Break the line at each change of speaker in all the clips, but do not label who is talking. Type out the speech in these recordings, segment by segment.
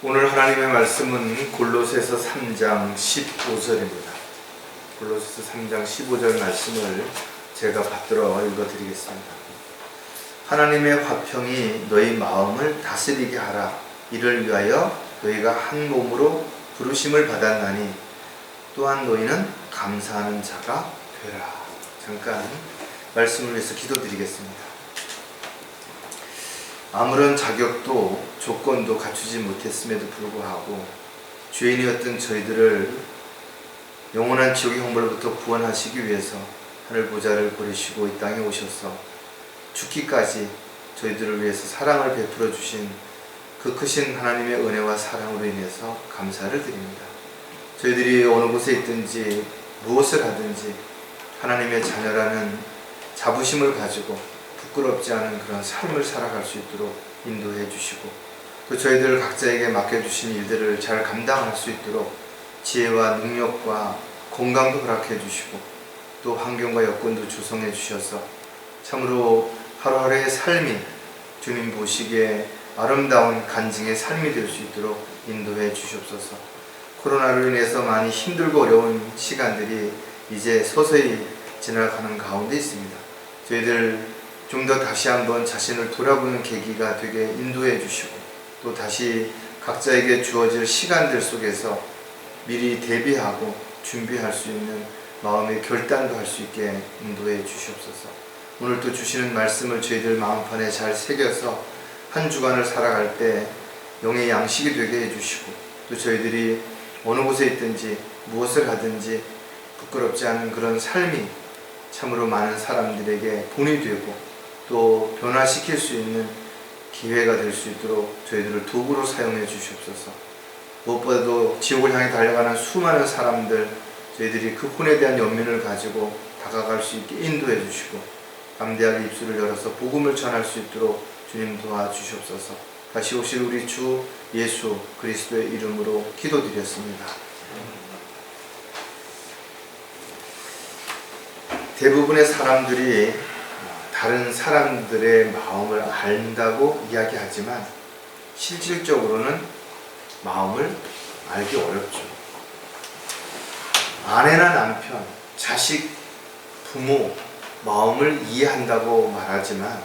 오늘 하나님의 말씀은 골로새서 3장 15절입니다. 골로새서 3장 15절 말씀을 제가 받들어 읽어드리겠습니다. 하나님의 화평이 너희 마음을 다스리게 하라. 이를 위하여 너희가 한 몸으로 부르심을 받았나니 또한 너희는 감사하는 자가 되라. 잠깐 말씀을 위해서 기도드리겠습니다. 아무런 자격도 조건도 갖추지 못했음에도 불구하고 죄인이었던 저희들을 영원한 지옥의 형벌로부터 구원하시기 위해서 하늘 보좌를 버리시고 이 땅에 오셔서 죽기까지 저희들을 위해서 사랑을 베풀어 주신 그 크신 하나님의 은혜와 사랑으로 인해서 감사를 드립니다. 저희들이 어느 곳에 있든지 무엇을 하든지 하나님의 자녀라는 자부심을 가지고 부끄럽지 않은 그런 삶을 살아갈 수 있도록 인도해 주시고 또 저희들 각자에게 맡겨주신 일들을 잘 감당할 수 있도록 지혜와 능력과 건강도 허락해 주시고 또 환경과 여건도 조성해 주셔서 참으로 하루하루의 삶이 주님 보시기에 아름다운 간증의 삶이 될 수 있도록 인도해 주시옵소서. 코로나로 인해서 많이 힘들고 어려운 시간들이 이제 서서히 지나가는 가운데 있습니다. 저희들 좀 더 다시 한번 자신을 돌아보는 계기가 되게 인도해 주시고 또 다시 각자에게 주어질 시간들 속에서 미리 대비하고 준비할 수 있는 마음의 결단도 할 수 있게 인도해 주시옵소서. 오늘 또 주시는 말씀을 저희들 마음판에 잘 새겨서 한 주간을 살아갈 때 영의 양식이 되게 해주시고 또 저희들이 어느 곳에 있든지 무엇을 하든지 부끄럽지 않은 그런 삶이 참으로 많은 사람들에게 본이 되고 또 변화시킬 수 있는 기회가 될 수 있도록 저희들을 도구로 사용해 주시옵소서. 무엇보다도 지옥을 향해 달려가는 수많은 사람들 저희들이 그 혼에 대한 연민을 가지고 다가갈 수 있게 인도해 주시고 담대하게 입술을 열어서 복음을 전할 수 있도록 주님 도와주시옵소서. 다시 오실 우리 주 예수 그리스도의 이름으로 기도드렸습니다. 대부분의 사람들이 다른 사람들의 마음을 안다고 이야기하지만 실질적으로는 마음을 알기 어렵죠. 아내나 남편, 자식, 부모 마음을 이해한다고 말하지만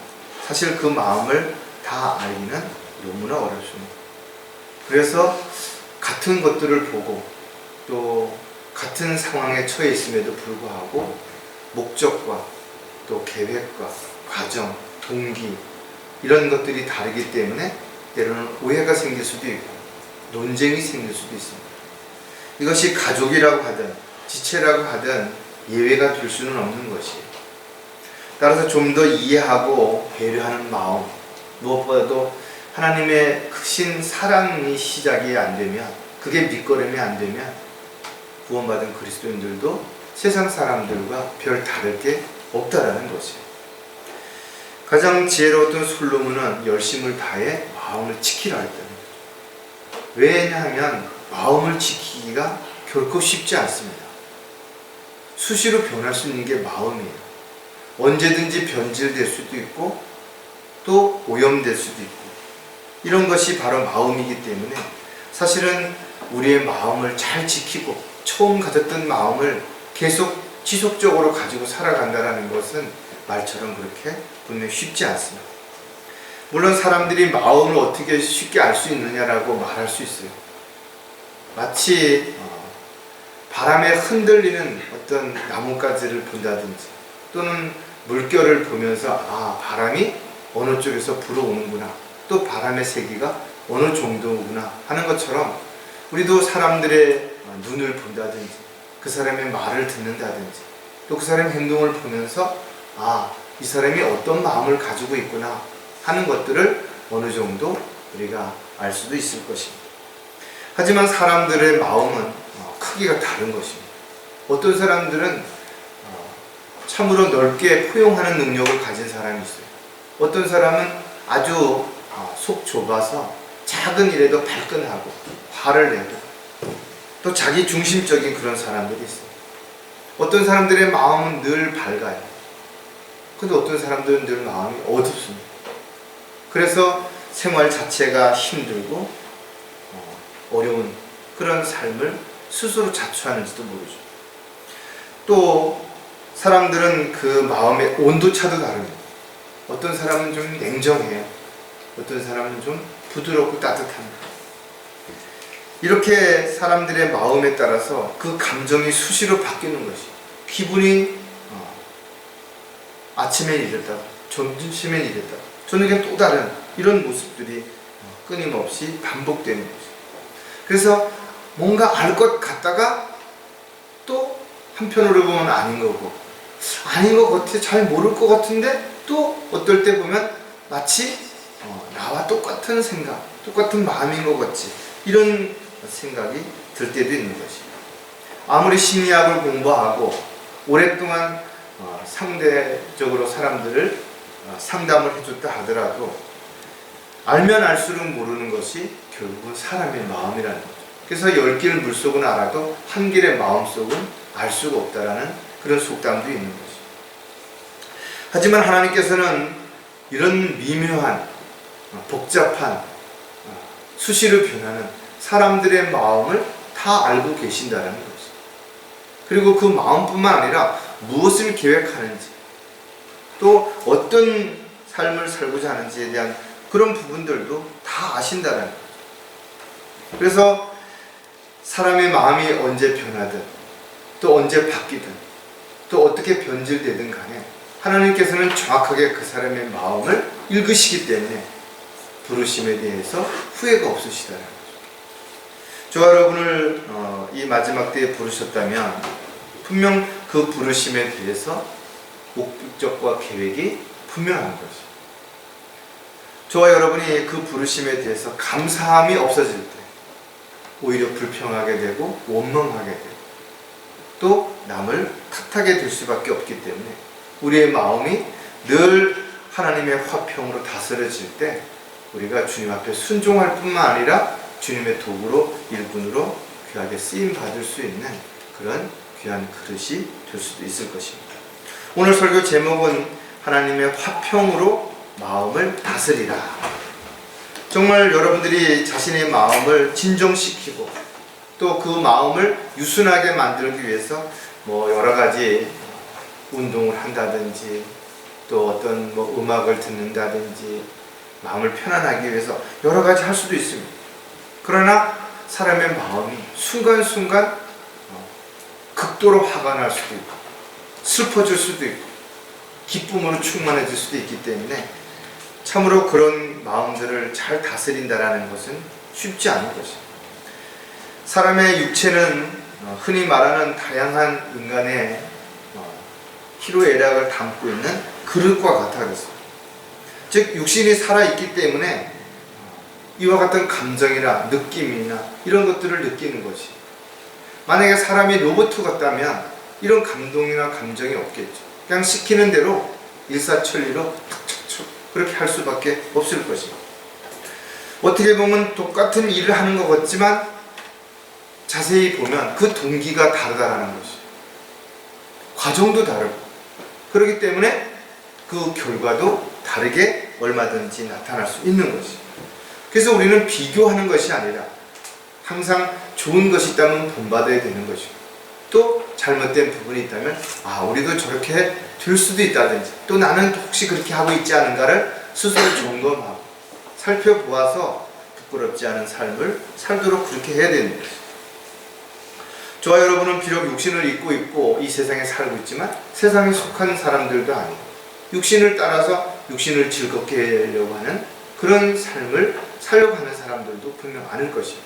사실 그 마음을 다 알기는 너무나 어렵습니다. 그래서 같은 것들을 보고 또 같은 상황에 처해 있음에도 불구하고 목적과 또 계획과 과정, 동기 이런 것들이 다르기 때문에 때로는 오해가 생길 수도 있고 논쟁이 생길 수도 있습니다. 이것이 가족이라고 하든 지체라고 하든 예외가 될 수는 없는 것이에요. 따라서 좀 더 이해하고 배려하는 마음, 무엇보다도 하나님의 크신 사랑이 시작이 안 되면, 그게 밑거름이 안 되면 구원받은 그리스도인들도 세상 사람들과 별 다를 게 없다라는 것이에요. 가장 지혜로웠던 솔로몬은 열심을 다해 마음을 지키라 했답니다. 왜냐하면 마음을 지키기가 결코 쉽지 않습니다. 수시로 변할 수 있는 게 마음이에요. 언제든지 변질될 수도 있고 또 오염될 수도 있고 이런 것이 바로 마음이기 때문에 사실은 우리의 마음을 잘 지키고 처음 가졌던 마음을 계속 지속적으로 가지고 살아간다는 것은 말처럼 그렇게 분명히 쉽지 않습니다. 물론 사람들이 마음을 어떻게 쉽게 알 수 있느냐라고 말할 수 있어요. 마치 바람에 흔들리는 어떤 나뭇가지를 본다든지 또는 물결을 보면서 바람이 어느 쪽에서 불어오는구나 또 바람의 세기가 어느 정도구나 하는 것처럼 우리도 사람들의 눈을 본다든지 그 사람의 말을 듣는다든지 또 그 사람의 행동을 보면서 이 사람이 어떤 마음을 가지고 있구나 하는 것들을 어느 정도 우리가 알 수도 있을 것입니다. 하지만 사람들의 마음은 크기가 다른 것입니다. 어떤 사람들은 참으로 넓게 포용하는 능력을 가진 사람이 있어요. 어떤 사람은 아주 속 좁아서 작은 일에도 발끈하고 화를 내고 또 자기 중심적인 그런 사람들이 있어요. 어떤 사람들의 마음은 늘 밝아요. 근데 어떤 사람들은 늘 마음이 어둡습니다. 그래서 생활 자체가 힘들고 어려운 그런 삶을 스스로 자초하는지도 모르죠. 또 사람들은 그 마음의 온도차도 다릅니다. 어떤 사람은 좀 냉정해요. 어떤 사람은 좀 부드럽고 따뜻합니다. 이렇게 사람들의 마음에 따라서 그 감정이 수시로 바뀌는 것이, 기분이 아침에 이랬다가 점심에 이랬다가 저녁엔 또 다른 이런 모습들이 끊임없이 반복되는 것이죠. 그래서 뭔가 알 것 같다가 또 한편으로 보면 아닌 거고, 아닌 것 같아, 잘 모를 것 같은데 또 어떨 때 보면 마치 나와 똑같은 생각, 똑같은 마음인 것 같지, 이런 생각이 들 때도 있는 것이죠. 아무리 심리학을 공부하고 오랫동안 상대적으로 사람들을 상담을 해줬다 하더라도 알면 알수록 모르는 것이 결국은 사람의 마음이라는 거죠. 그래서 10길 물속은 알아도 한 길의 마음속은 알 수가 없다라는 그런 속담도 있는 거죠. 하지만 하나님께서는 이런 미묘한 복잡한 수시로 변하는 사람들의 마음을 다 알고 계신다는 거죠. 그리고 그 마음뿐만 아니라 무엇을 계획하는지, 또 어떤 삶을 살고자 하는지에 대한 그런 부분들도 다 아신다는 거죠. 그래서 사람의 마음이 언제 변하든 또 언제 바뀌든 또 어떻게 변질되든 간에 하나님께서는 정확하게 그 사람의 마음을 읽으시기 때문에 부르심에 대해서 후회가 없으시다는 거죠. 저와 여러분을 이 마지막 때에 부르셨다면 분명 그 부르심에 대해서 목적과 계획이 분명한 거죠. 저와 여러분이 그 부르심에 대해서 감사함이 없어질 때 오히려 불평하게 되고 원망하게 되고 또 남을 탓하게 될 수밖에 없기 때문에 우리의 마음이 늘 하나님의 화평으로 다스려질 때 우리가 주님 앞에 순종할 뿐만 아니라 주님의 도구로, 일꾼으로 귀하게 쓰임 받을 수 있는 그런 귀한 그릇이 될 수도 있을 것입니다. 오늘 설교 제목은 하나님의 화평으로 마음을 다스리라. 정말 여러분들이 자신의 마음을 진정시키고 또 그 마음을 유순하게 만들기 위해서 여러 가지 운동을 한다든지 또 어떤 음악을 듣는다든지 마음을 편안하기 위해서 여러 가지 할 수도 있습니다. 그러나 사람의 마음이 순간순간 극도로 화가 날 수도 있고 슬퍼질 수도 있고 기쁨으로 충만해질 수도 있기 때문에 참으로 그런 마음들을 잘 다스린다는 것은 쉽지 않은 것입니다. 사람의 육체는 흔히 말하는 다양한 인간의 희로애락을 담고 있는 그릇과 같아 그랬습니다. 즉 육신이 살아있기 때문에 이와 같은 감정이나 느낌이나 이런 것들을 느끼는 것이, 만약에 사람이 로봇 같다면 이런 감동이나 감정이 없겠죠. 그냥 시키는 대로 일사천리로 툭툭툭 그렇게 할 수밖에 없을 것입니다. 어떻게 보면 똑같은 일을 하는 것 같지만 자세히 보면 그 동기가 다르다는 것이죠. 과정도 다르고 그렇기 때문에 그 결과도 다르게 얼마든지 나타날 수 있는 것이죠. 그래서 우리는 비교하는 것이 아니라 항상 좋은 것이 있다면 본받아야 되는 것이고 또 잘못된 부분이 있다면 우리도 저렇게 될 수도 있다든지 또 나는 혹시 그렇게 하고 있지 않은가를 스스로 점검하고 살펴보아서 부끄럽지 않은 삶을 살도록 그렇게 해야 되는 것이죠. 저와 여러분은 비록 육신을 입고 있고 이 세상에 살고 있지만 세상에 속한 사람들도 아니고 육신을 따라서 육신을 즐겁게 하려고 하는 그런 삶을 살려고 하는 사람들도 분명 많을 것입니다.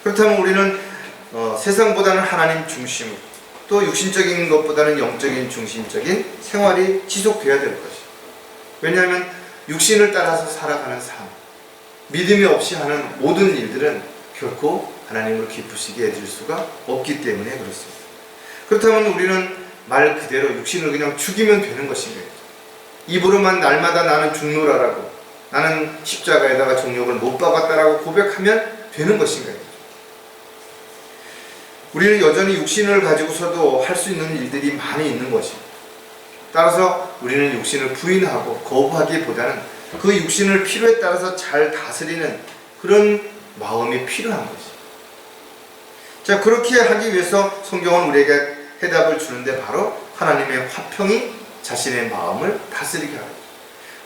그렇다면 우리는 세상보다는 하나님 중심으로 또 육신적인 것보다는 영적인 중심적인 생활이 지속되어야 될 것입니다. 왜냐하면 육신을 따라서 살아가는 삶, 믿음이 없이 하는 모든 일들은 결코 하나님을 기쁘시게 해줄 수가 없기 때문에 그렇습니다. 그렇다면 우리는 말 그대로 육신을 그냥 죽이면 되는 것인가요? 입으로만 날마다 나는 죽노라라고, 나는 십자가에다가 정욕을 못 박았다라고 고백하면 되는 것인가요? 우리는 여전히 육신을 가지고서도 할 수 있는 일들이 많이 있는 것입니다. 따라서 우리는 육신을 부인하고 거부하기보다는 그 육신을 필요에 따라서 잘 다스리는 그런 마음이 필요한 것입니다. 자, 그렇게 하기 위해서 성경은 우리에게 해답을 주는데 바로 하나님의 화평이 자신의 마음을 다스리게 하고,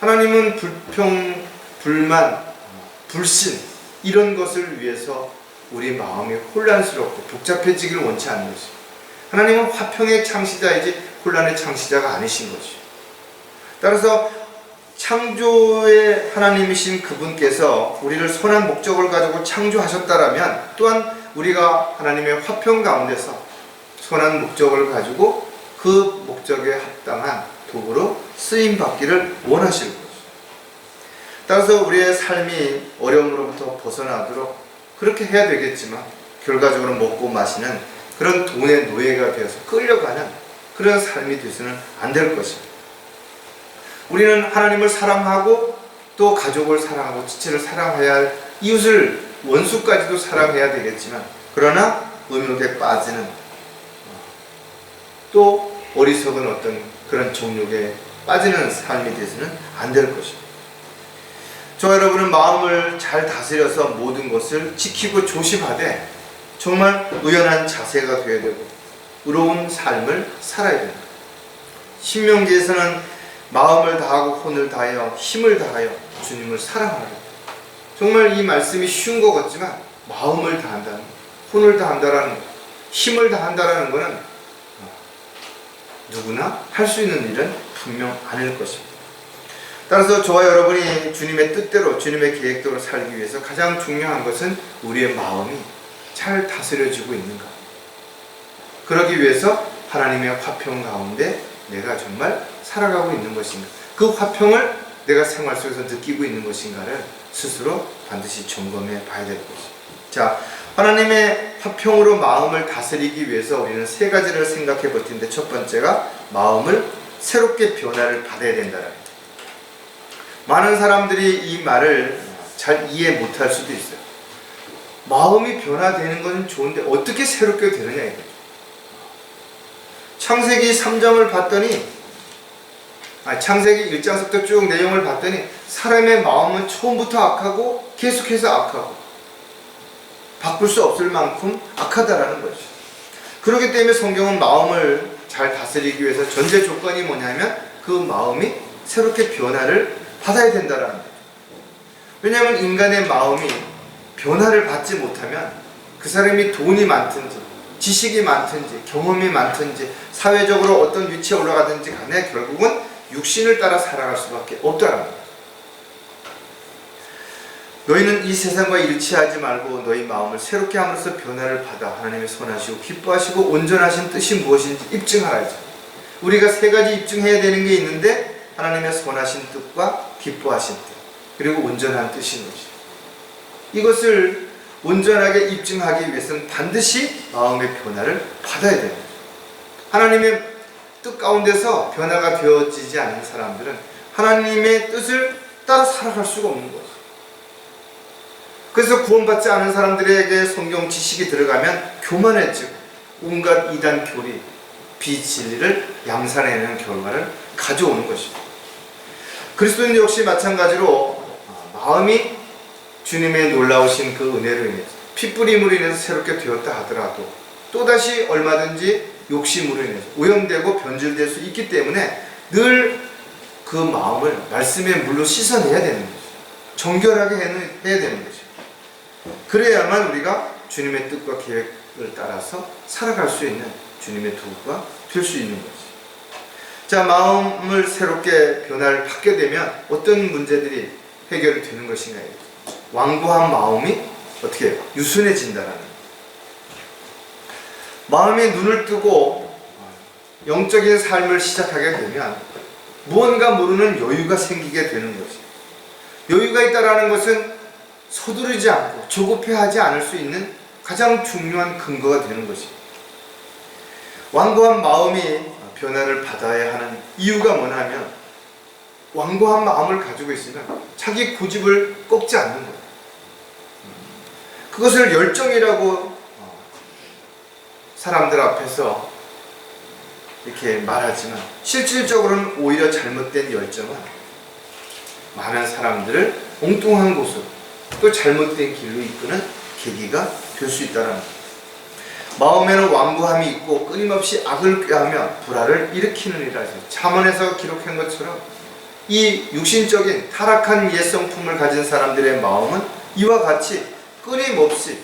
하나님은 불평, 불만, 불신 이런 것을 위해서 우리 마음이 혼란스럽고 복잡해지기를 원치 않는 것이죠. 하나님은 화평의 창시자이지 혼란의 창시자가 아니신 것이죠. 따라서 창조의 하나님이신 그분께서 우리를 선한 목적을 가지고 창조하셨다라면 또한 우리가 하나님의 화평 가운데서 선한 목적을 가지고 그 목적에 합당한 도구로 쓰임받기를 원하실 것이죠. 따라서 우리의 삶이 어려움으로부터 벗어나도록 그렇게 해야 되겠지만 결과적으로 먹고 마시는 그런 돈의 노예가 되어서 끌려가는 그런 삶이 되서는 안 될 것입니다. 우리는 하나님을 사랑하고 또 가족을 사랑하고 지체를 사랑해야 할 이웃을 원수까지도 사랑해야 되겠지만, 그러나 음욕에 빠지는 또 어리석은 어떤 그런 정욕에 빠지는 삶이 되서는 안 될 것입니다. 저와 여러분은 마음을 잘 다스려서 모든 것을 지키고 조심하되 정말 의연한 자세가 되어야 되고 의로운 삶을 살아야 됩니다. 신명기에서는 마음을 다하고 혼을 다하여 힘을 다하여 주님을 사랑하라. 정말 이 말씀이 쉬운 것 같지만 마음을 다한다는 것, 혼을 다한다라는 것, 힘을 다한다라는 것은 누구나 할 수 있는 일은 분명 아닐 것입니다. 따라서 저와 여러분이 주님의 뜻대로 주님의 계획대로 살기 위해서 가장 중요한 것은 우리의 마음이 잘 다스려지고 있는가. 그러기 위해서 하나님의 화평 가운데 내가 정말 살아가고 있는 것인가, 그 화평을 내가 생활 속에서 느끼고 있는 것인가를 스스로 반드시 점검해 봐야 될 것입니다. 자, 하나님의 화평으로 마음을 다스리기 위해서 우리는 세 가지를 생각해 볼 텐데, 첫 번째가 마음을 새롭게 변화를 받아야 된다는 거예요. 많은 사람들이 이 말을 잘 이해 못할 수도 있어요. 마음이 변화되는 건 좋은데 어떻게 새롭게 되느냐 이거죠. 창세기 3장을 봤더니 창세기 1장부터 쭉 내용을 봤더니 사람의 마음은 처음부터 악하고 계속해서 악하고 바꿀 수 없을 만큼 악하다라는 거죠. 그렇기 때문에 성경은 마음을 잘 다스리기 위해서 전제 조건이 뭐냐면 그 마음이 새롭게 변화를 받아야 된다라는 거죠. 왜냐하면 인간의 마음이 변화를 받지 못하면 그 사람이 돈이 많든지 지식이 많든지 경험이 많든지 사회적으로 어떤 위치에 올라가든지 간에 결국은 육신을 따라 살아갈 수밖에 없다라는 거예요. 너희는 이 세상과 일치하지 말고 너희 마음을 새롭게 함으로써 변화를 받아 하나님의 선하시고 기뻐하시고 온전하신 뜻이 무엇인지 입증하라 했죠. 우리가 세 가지 입증해야 되는 게 있는데 하나님의 선하신 뜻과 기뻐하신 뜻 그리고 온전한 뜻인 것이죠. 이것을 온전하게 입증하기 위해서는 반드시 마음의 변화를 받아야 됩니다. 하나님의 뜻 가운데서 변화가 되어지지 않는 사람들은 하나님의 뜻을 따라 살아갈 수가 없는 거죠. 그래서 구원받지 않은 사람들에게 성경 지식이 들어가면 교만해지고 온갖 이단 교리, 비진리를 양산해내는 결과를 가져오는 것입니다. 그리스도인 역시 마찬가지로 마음이 주님의 놀라우신 그 은혜로 인해서 핏부림으로 인해서 새롭게 되었다 하더라도 또다시 얼마든지 욕심으로 인해서 오염되고 변질될 수 있기 때문에 늘 그 마음을 말씀의 물로 씻어내야 되는 거죠. 정결하게 해야 되는 거죠. 그래야만 우리가 주님의 뜻과 계획을 따라서 살아갈 수 있는 주님의 도구가 될 수 있는 거죠. 자, 마음을 새롭게 변화를 받게 되면 어떤 문제들이 해결이 되는 것인가. 완고한 마음이 어떻게 해요? 유순해진다라는 거예요. 마음이 눈을 뜨고 영적인 삶을 시작하게 되면 무언가 모르는 여유가 생기게 되는 것이에요. 여유가 있다라는 것은 서두르지 않고 조급해하지 않을 수 있는 가장 중요한 근거가 되는 것이에요. 완고한 마음이 변화를 받아야 하는 이유가 뭐냐면 완고한 마음을 가지고 있으면 자기 고집을 꺾지 않는 거예요. 그것을 열정이라고 사람들 앞에서 이렇게 말하지만 실질적으로는 오히려 잘못된 열정은 많은 사람들을 엉뚱한 곳으로 또 잘못된 길로 이끄는 계기가 될 수 있다는 거예요. 마음에는 완고함이 있고 끊임없이 악을 꾀하며 불화를 일으키느니라. 잠언에서 기록한 것처럼 이 육신적인 타락한 옛성품을 가진 사람들의 마음은 이와 같이 끊임없이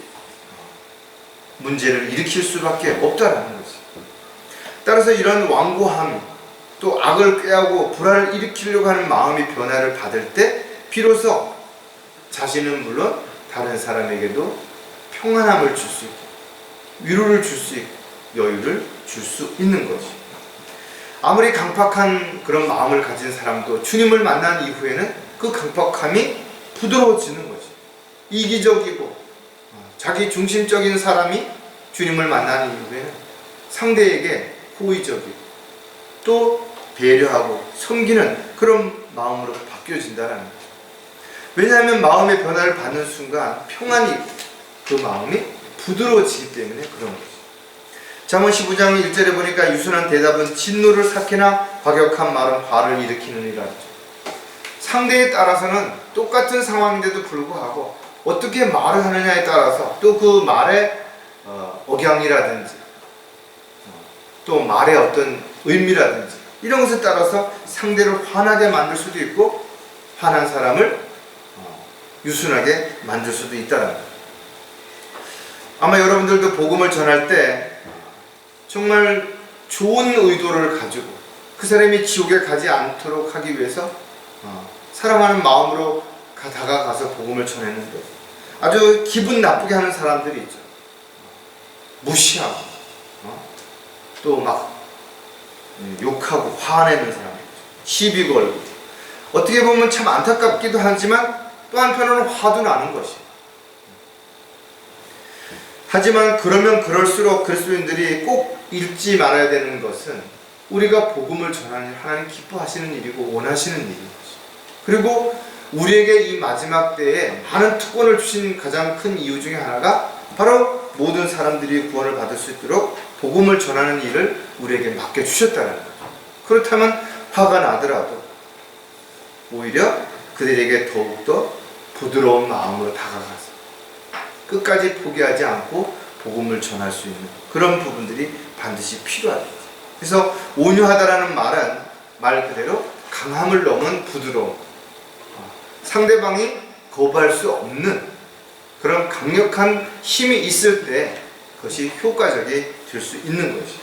문제를 일으킬 수밖에 없다라는 거지. 따라서 이런 완고함, 또 악을 꾀하고 불화를 일으키려고 하는 마음이 변화를 받을 때 비로소 자신은 물론 다른 사람에게도 평안함을 줄 수 있고 위로를 줄 수 있고 여유를 줄 수 있는 거지. 아무리 강팍한 그런 마음을 가진 사람도 주님을 만난 이후에는 그 강팍함이 부드러워지는 거지. 이기적이고 자기 중심적인 사람이 주님을 만난 이후에는 상대에게 호의적이고 또 배려하고 섬기는 그런 마음으로 바뀌어진다는 거죠. 왜냐하면 마음의 변화를 받는 순간 평안이 있고 그 마음이 부드러워지기 때문에 그런 거죠. 잠언 15장 1절에 보니까 유순한 대답은 진노를 삭히나 과격한 말은 화를 일으키느니라 하죠. 상대에 따라서는 똑같은 상황인데도 불구하고 어떻게 말을 하느냐에 따라서 또 그 말의 억양이라든지 또 말의 어떤 의미라든지 이런 것에 따라서 상대를 화나게 만들 수도 있고 화난 사람을 유순하게 만들 수도 있다는 거예요. 아마 여러분들도 복음을 전할 때 정말 좋은 의도를 가지고 그 사람이 지옥에 가지 않도록 하기 위해서 사랑하는 마음으로 다가가서 복음을 전했는데 아주 기분 나쁘게 하는 사람들이 있죠. 무시하고 또 막 욕하고 화내는 사람들, 시비 걸고 어떻게 보면 참 안타깝기도 하지만 또 한편으로는 화도 나는 것이. 하지만 그러면 그럴수록 그리스도인들이 꼭 잊지 말아야 되는 것은 우리가 복음을 전하는 하나님 기뻐하시는 일이고 원하시는 일인 것이. 그리고 우리에게 이 마지막 때에 많은 특권을 주신 가장 큰 이유 중에 하나가 바로 모든 사람들이 구원을 받을 수 있도록 복음을 전하는 일을 우리에게 맡겨주셨다는 거죠. 그렇다면 화가 나더라도 오히려 그들에게 더욱더 부드러운 마음으로 다가가서 끝까지 포기하지 않고 복음을 전할 수 있는 그런 부분들이 반드시 필요하다. 그래서 온유하다라는 말은 말 그대로 강함을 넘은 부드러움, 상대방이 거부할 수 없는 그런 강력한 힘이 있을 때 그것이 효과적이 될 수 있는 것이.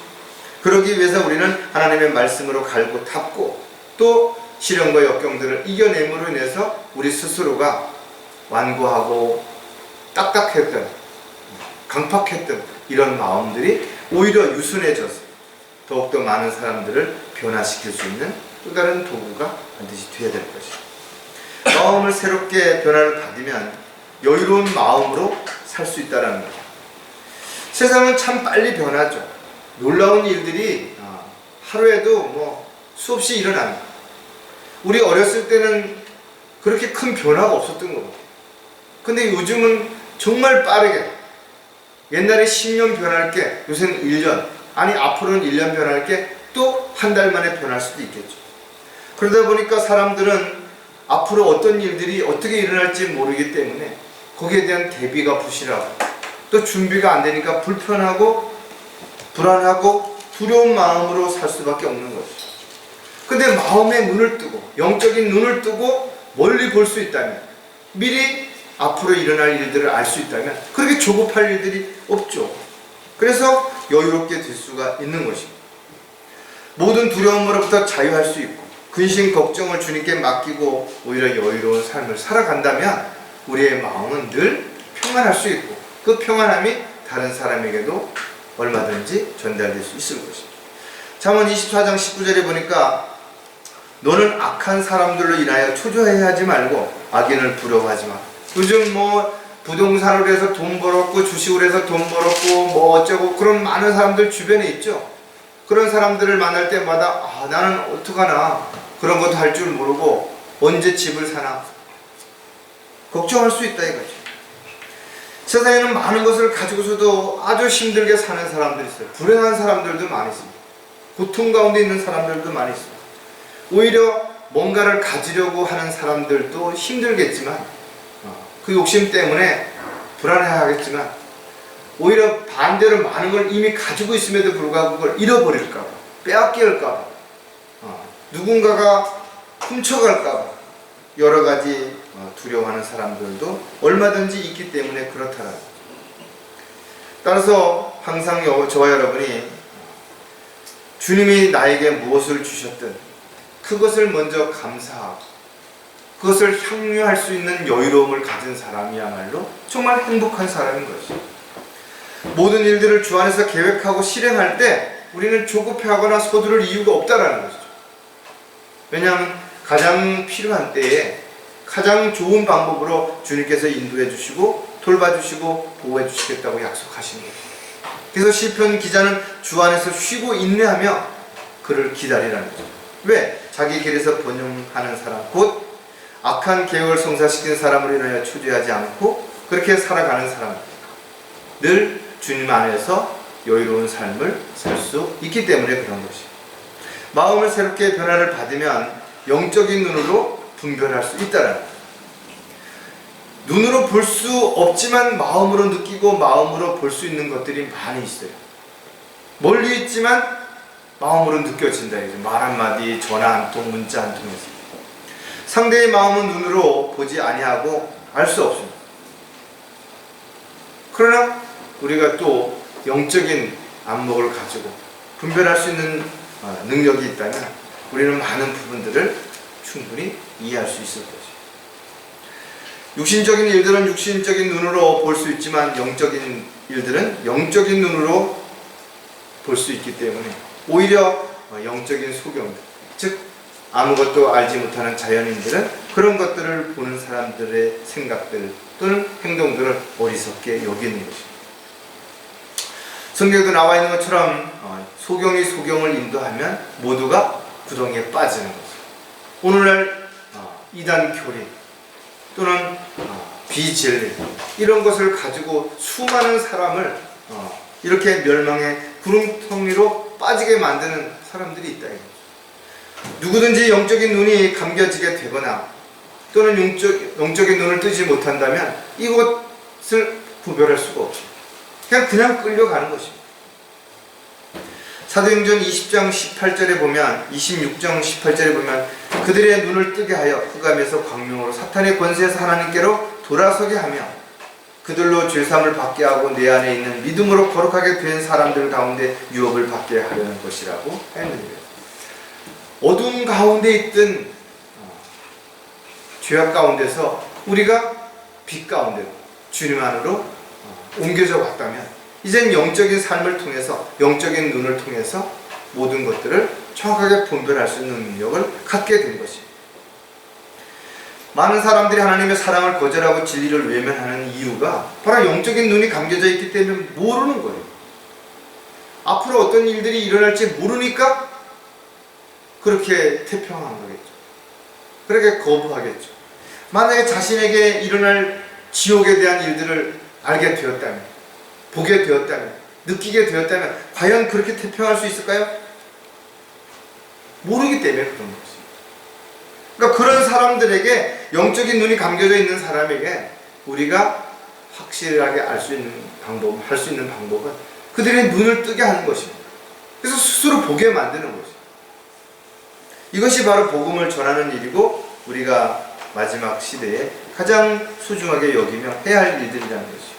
그러기 위해서 우리는 하나님의 말씀으로 갈고 닦고 또 시련과 역경들을 이겨냄으로 인해서 우리 스스로가 완고하고 딱딱했던 강팍했던 이런 마음들이 오히려 유순해져서 더욱더 많은 사람들을 변화시킬 수 있는 또 다른 도구가 반드시 되어야 될 것이다. 마음을 새롭게 변화를 받으면 여유로운 마음으로 살 수 있다는 거죠. 세상은 참 빨리 변하죠. 놀라운 일들이 하루에도 수없이 일어납니다. 우리 어렸을 때는 그렇게 큰 변화가 없었던 겁니다. 근데 요즘은 정말 빠르게 옛날에 10년 변할 게 요새는 1년, 아니 앞으로는 1년 변할 게 또 한 달 만에 변할 수도 있겠죠. 그러다 보니까 사람들은 앞으로 어떤 일들이 어떻게 일어날지 모르기 때문에 거기에 대한 대비가 부실하고 또 준비가 안 되니까 불편하고 불안하고 두려운 마음으로 살 수밖에 없는 거죠. 근데 마음의 눈을 뜨고 영적인 눈을 뜨고 멀리 볼 수 있다면 미리 앞으로 일어날 일들을 알 수 있다면 그렇게 조급할 일들이 없죠. 그래서 여유롭게 될 수가 있는 것입니다. 모든 두려움으로부터 자유할 수 있고 근심 걱정을 주님께 맡기고 오히려 여유로운 삶을 살아간다면 우리의 마음은 늘 평안할 수 있고 그 평안함이 다른 사람에게도 얼마든지 전달될 수 있을 것입니다. 잠언 24장 19절에 보니까 너는 악한 사람들로 인하여 초조해하지 말고 악인을 부러워하지 마. 요즘 부동산으로 해서 돈 벌었고 주식으로 해서 돈 벌었고 어쩌고 그런 많은 사람들 주변에 있죠. 그런 사람들을 만날 때마다 나는 어떡하나 그런 것도 할 줄 모르고 언제 집을 사나 걱정할 수 있다 이거죠. 세상에는 많은 것을 가지고서도 아주 힘들게 사는 사람들이 있어요. 불행한 사람들도 많이 있습니다. 고통 가운데 있는 사람들도 많이 있습니다. 오히려 뭔가를 가지려고 하는 사람들도 힘들겠지만 그 욕심 때문에 불안해하겠지만 오히려 반대로 많은 걸 이미 가지고 있음에도 불구하고 그걸 잃어버릴까봐, 빼앗길까봐, 누군가가 훔쳐갈까봐 여러 가지 두려워하는 사람들도 얼마든지 있기 때문에 그렇다라는 거죠. 따라서 항상 저와 여러분이 주님이 나에게 무엇을 주셨든 그것을 먼저 감사하고 그것을 향유할 수 있는 여유로움을 가진 사람이야말로 정말 행복한 사람인 것이죠. 모든 일들을 주 안에서 계획하고 실행할 때 우리는 조급해하거나 서두를 이유가 없다라는 것이죠. 왜냐하면 가장 필요한 때에 가장 좋은 방법으로 주님께서 인도해 주시고 돌봐주시고 보호해 주시겠다고 약속하신 거예요. 그래서 시편 기자는 주 안에서 쉬고 인내하며 그를 기다리라는 거죠. 왜? 자기 길에서 번영하는 사람, 곧 악한 계획을 성사시킨 사람으로 인하여 초조하지 않고 그렇게 살아가는 사람, 늘 주님 안에서 여유로운 삶을 살 수 있기 때문에 그런 것이에요. 마음을 새롭게 변화를 받으면 영적인 눈으로 분별할 수 있다는 거예요. 눈으로 볼 수 없지만 마음으로 느끼고 마음으로 볼 수 있는 것들이 많이 있어요. 멀리 있지만 마음으로 느껴진다. 말 한마디, 전화 한 통, 문자 한 통에서. 상대의 마음은 눈으로 보지 아니하고 알 수 없습니다. 그러나 우리가 또 영적인 안목을 가지고 분별할 수 있는 능력이 있다면 우리는 많은 부분들을 충분히 이해할 수 있을 거죠. 육신적인 일들은 육신적인 눈으로 볼 수 있지만 영적인 일들은 영적인 눈으로 볼 수 있기 때문에 오히려 영적인 소경들, 즉 아무것도 알지 못하는 자연인들은 그런 것들을 보는 사람들의 생각들 또는 행동들을 어리석게 여기는 것입니다. 성경에도 나와 있는 것처럼 소경이 소경을 인도하면 모두가 구덩이에 빠지는 거죠. 오늘날 이단 교리 또는 비진리 이런 것을 가지고 수많은 사람을 이렇게 멸망의 구름텅이로 빠지게 만드는 사람들이 있다. 누구든지 영적인 눈이 감겨지게 되거나 또는 영적인 눈을 뜨지 못한다면 이것을 구별할 수가 없죠. 그냥 끌려가는 것입니다. 사도행전 20장 18절에 보면 26장 18절에 보면 그들의 눈을 뜨게 하여 흑암에서 광명으로 사탄의 권세에서 하나님께로 돌아서게 하며 그들로 죄사함을 받게 하고 내 안에 있는 믿음으로 거룩하게 된 사람들 가운데 유업을 받게 하려는 것이라고 했는데, 어두운 가운데 있던 죄악 가운데서 우리가 빛 가운데로 주님 안으로 옮겨져 왔다면 이젠 영적인 삶을 통해서 영적인 눈을 통해서 모든 것들을 정확하게 분별할 수 있는 능력을 갖게 된 것입니다. 많은 사람들이 하나님의 사랑을 거절하고 진리를 외면하는 이유가 바로 영적인 눈이 감겨져 있기 때문에 모르는 거예요. 앞으로 어떤 일들이 일어날지 모르니까 그렇게 태평한 거겠죠. 그렇게 거부하겠죠. 만약에 자신에게 일어날 지옥에 대한 일들을 알게 되었다면, 보게 되었다면, 느끼게 되었다면 과연 그렇게 태평할 수 있을까요? 모르기 때문에 그런 것입니다. 그러니까 그런 사람들에게, 영적인 눈이 감겨져 있는 사람에게 우리가 확실하게 알 수 있는 방법, 할 수 있는 방법은 그들의 눈을 뜨게 하는 것입니다. 그래서 스스로 보게 만드는 것입니다. 이것이 바로 복음을 전하는 일이고 우리가 마지막 시대에 가장 소중하게 여기며 해야 할 일들이라는 것입니다.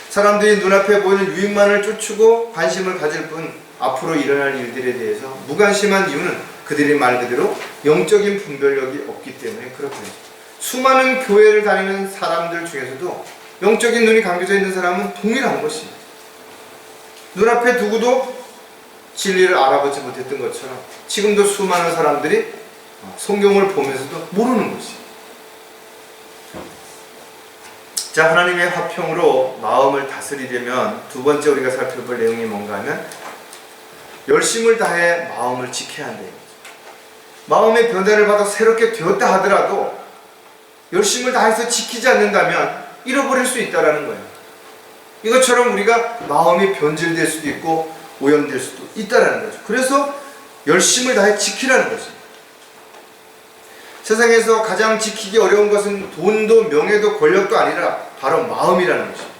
사람들이 눈앞에 보이는 유익만을 쫓고 관심을 가질 뿐 앞으로 일어날 일들에 대해서 무관심한 이유는 그들이 말 그대로 영적인 분별력이 없기 때문에 그렇거든요. 수많은 교회를 다니는 사람들 중에서도 영적인 눈이 감겨져 있는 사람은 동일한 것입니다. 눈앞에 두고도 진리를 알아보지 못했던 것처럼 지금도 수많은 사람들이 성경을 보면서도 모르는 것입니다. 자, 하나님의 화평으로 마음을 다스리려면 두 번째 우리가 살펴볼 내용이 뭔가 하면 열심을 다해 마음을 지켜야 한다. 마음의 변화를 받아 새롭게 되었다 하더라도 열심을 다해서 지키지 않는다면 잃어버릴 수 있다는 거예요. 이것처럼 우리가 마음이 변질될 수도 있고 오염될 수도 있다는 거죠. 그래서 열심을 다해 지키라는 거죠. 세상에서 가장 지키기 어려운 것은 돈도 명예도 권력도 아니라 바로 마음이라는 것입니다.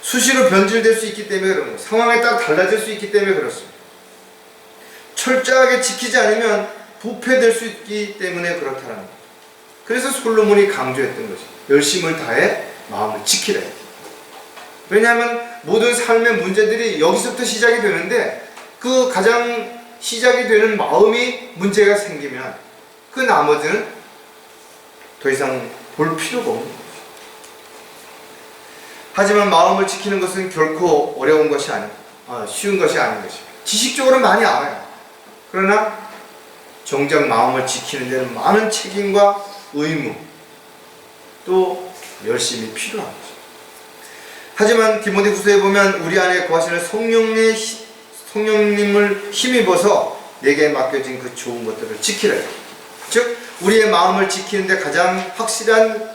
수시로 변질될 수 있기 때문에 그런 거예요. 상황에 따라 달라질 수 있기 때문에 그렇습니다. 철저하게 지키지 않으면 부패될 수 있기 때문에 그렇다는 거예요. 그래서 솔로몬이 강조했던 것이 열심을 다해 마음을 지키라. 왜냐하면 모든 삶의 문제들이 여기서부터 시작이 되는데 그 가장 시작이 되는 마음이 문제가 생기면 그 나머지는 더 이상 볼 필요가 없는 거죠. 하지만 마음을 지키는 것은 결코 어려운 것이 쉬운 것이 아닌 것입니다. 지식적으로 많이 알아요. 그러나 정작 마음을 지키는 데는 많은 책임과 의무 또 열심이 필요한 거죠. 하지만 디모데후서에 보면 우리 안에 거하시는 성령님을 힘입어서 내게 맡겨진 그 좋은 것들을 지키라. 즉 우리의 마음을 지키는데 가장 확실한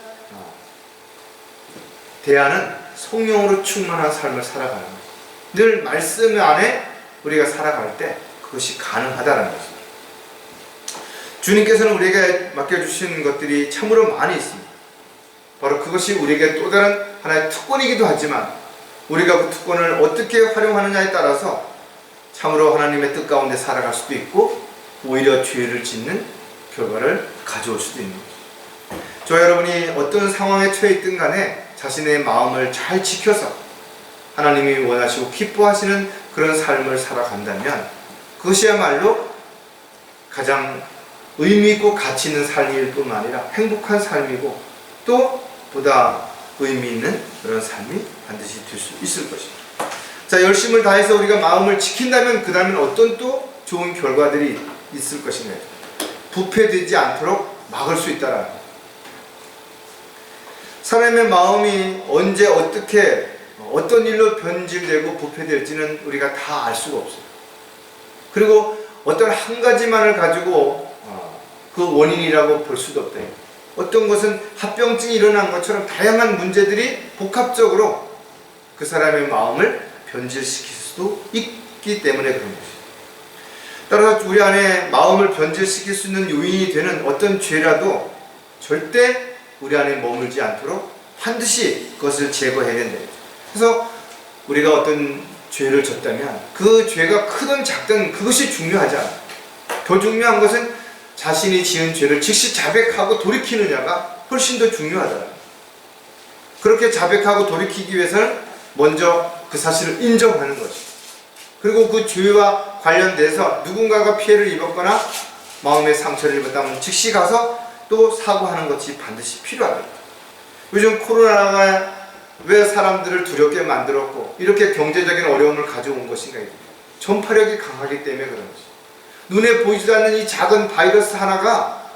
대안은 성령으로 충만한 삶을 살아가는 거죠. 늘 말씀 안에 우리가 살아갈 때 그것이 가능하다는 것입니다. 주님께서는 우리에게 맡겨주신 것들이 참으로 많이 있습니다. 바로 그것이 우리에게 또 다른 하나의 특권이기도 하지만 우리가 그 특권을 어떻게 활용하느냐에 따라서 참으로 하나님의 뜻 가운데 살아갈 수도 있고 오히려 죄를 짓는 결과를 가져올 수도 있는 거죠. 저 여러분이 어떤 상황에 처해 있든 간에 자신의 마음을 잘 지켜서 하나님이 원하시고 기뻐하시는 그런 삶을 살아간다면 그것이야말로 가장 의미 있고 가치 있는 삶일 뿐만 아니라 행복한 삶이고 또 보다 의미 있는 그런 삶이 반드시 될 수 있을 것입니다. 자, 열심을 다해서 우리가 마음을 지킨다면 그 다음엔 어떤 또 좋은 결과들이 있을 것인가. 부패되지 않도록 막을 수 있다라는 것. 사람의 마음이 언제 어떻게 어떤 일로 변질되고 부패될지는 우리가 다 알 수가 없어요. 그리고 어떤 한 가지만을 가지고 그 원인이라고 볼 수도 없다. 어떤 것은 합병증이 일어난 것처럼 다양한 문제들이 복합적으로 그 사람의 마음을 변질시킬 수도 있기 때문에 그런 것이죠. 따라서 우리 안에 마음을 변질시킬 수 있는 요인이 되는 어떤 죄라도 절대 우리 안에 머물지 않도록 반드시 그것을 제거해야 된다. 그래서 우리가 어떤 죄를 졌다면 그 죄가 크든 작든 그것이 중요하지 않아요. 더 중요한 것은 자신이 지은 죄를 즉시 자백하고 돌이키느냐가 훨씬 더 하다. 그렇게 자백하고 돌이키기 위해서는 먼저 그 사실을 인정하는 거죠. 그리고 그 죄와 관련돼서 누군가가 피해를 입었거나 마음의 상처를 입었다면 즉시 가서 또 사과하는 것이 반드시 필요하다. 요즘 코로나가 왜 사람들을 두렵게 만들었고 이렇게 경제적인 어려움을 가져온 것인가. 전파력이 강하기 때문에 그런 거죠. 눈에 보이지도 않는 이 작은 바이러스 하나가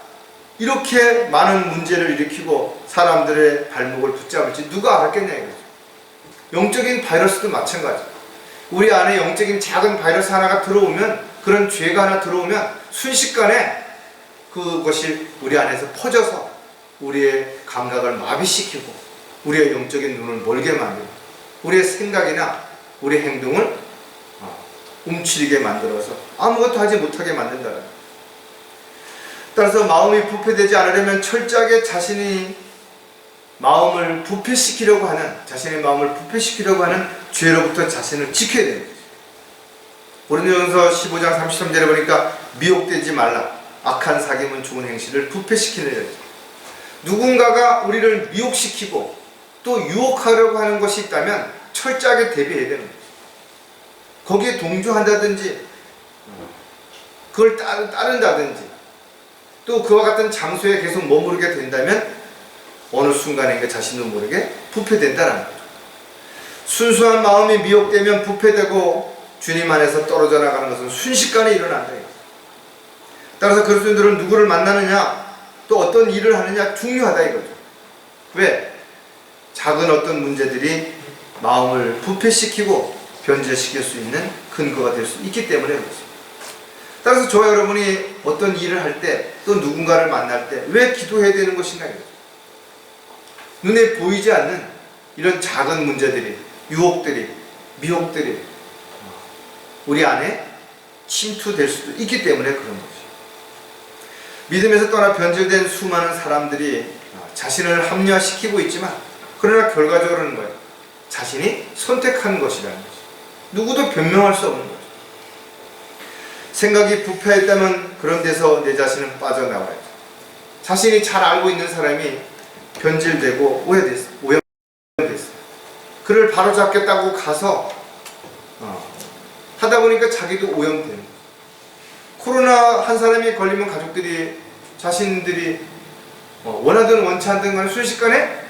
이렇게 많은 문제를 일으키고 사람들의 발목을 붙잡을지 누가 알았겠냐 이거죠. 영적인 바이러스도 마찬가지. 우리 안에 영적인 작은 바이러스 하나가 들어오면, 그런 죄가 하나 들어오면 순식간에 그것이 우리 안에서 퍼져서 우리의 감각을 마비시키고 우리의 영적인 눈을 멀게 만들고 우리의 생각이나 우리의 행동을 움츠리게 만들어서 아무것도 하지 못하게 만든다는 거예요. 따라서 마음이 부패되지 않으려면 철저하게 자신의 마음을 부패시키려고 하는 죄로부터 자신을 지켜야 되는 거죠. 고린도전서 15장 33절에 보니까 미혹되지 말라. 악한 사귐은 좋은 행실을 부패시키느니라. 누군가가 우리를 미혹시키고 또 유혹하려고 하는 것이 있다면 철저하게 대비해야 되는 거죠. 거기에 동조한다든지 그걸 따른다든지 또 그와 같은 장소에 계속 머무르게 된다면 어느 순간에 자신도 모르게 부패된다는 거죠. 순수한 마음이 미혹되면 부패되고 주님 안에서 떨어져 나가는 것은 순식간에 일어난다. 따라서 그리스도인들은 누구를 만나느냐 또 어떤 일을 하느냐 중요하다 이거죠. 왜? 작은 어떤 문제들이 마음을 부패시키고 변질시킬 수 있는 근거가 될 수 있기 때문에 그렇습니다. 따라서 저와 여러분이 어떤 일을 할 때 또 누군가를 만날 때 왜 기도해야 되는 것인가 이거죠. 눈에 보이지 않는 이런 작은 문제들이, 유혹들이, 미혹들이 우리 안에 침투될 수도 있기 때문에 그런 거죠. 믿음에서 떠나 변질된 수많은 사람들이 자신을 합리화시키고 있지만 그러나 결과적으로는 뭐예요? 자신이 선택한 것이라는 거죠. 누구도 변명할 수 없는 거죠. 생각이 부패했다면 그런 데서 내 자신은 빠져나와야죠. 자신이 잘 알고 있는 사람이 변질되고 오염됐어요. 그를 바로잡겠다고 가서 하다 보니까 자기도 오염되는 거예요. 코로나 한 사람이 걸리면 가족들이 자신들이 원하든 원치 않든 간에 순식간에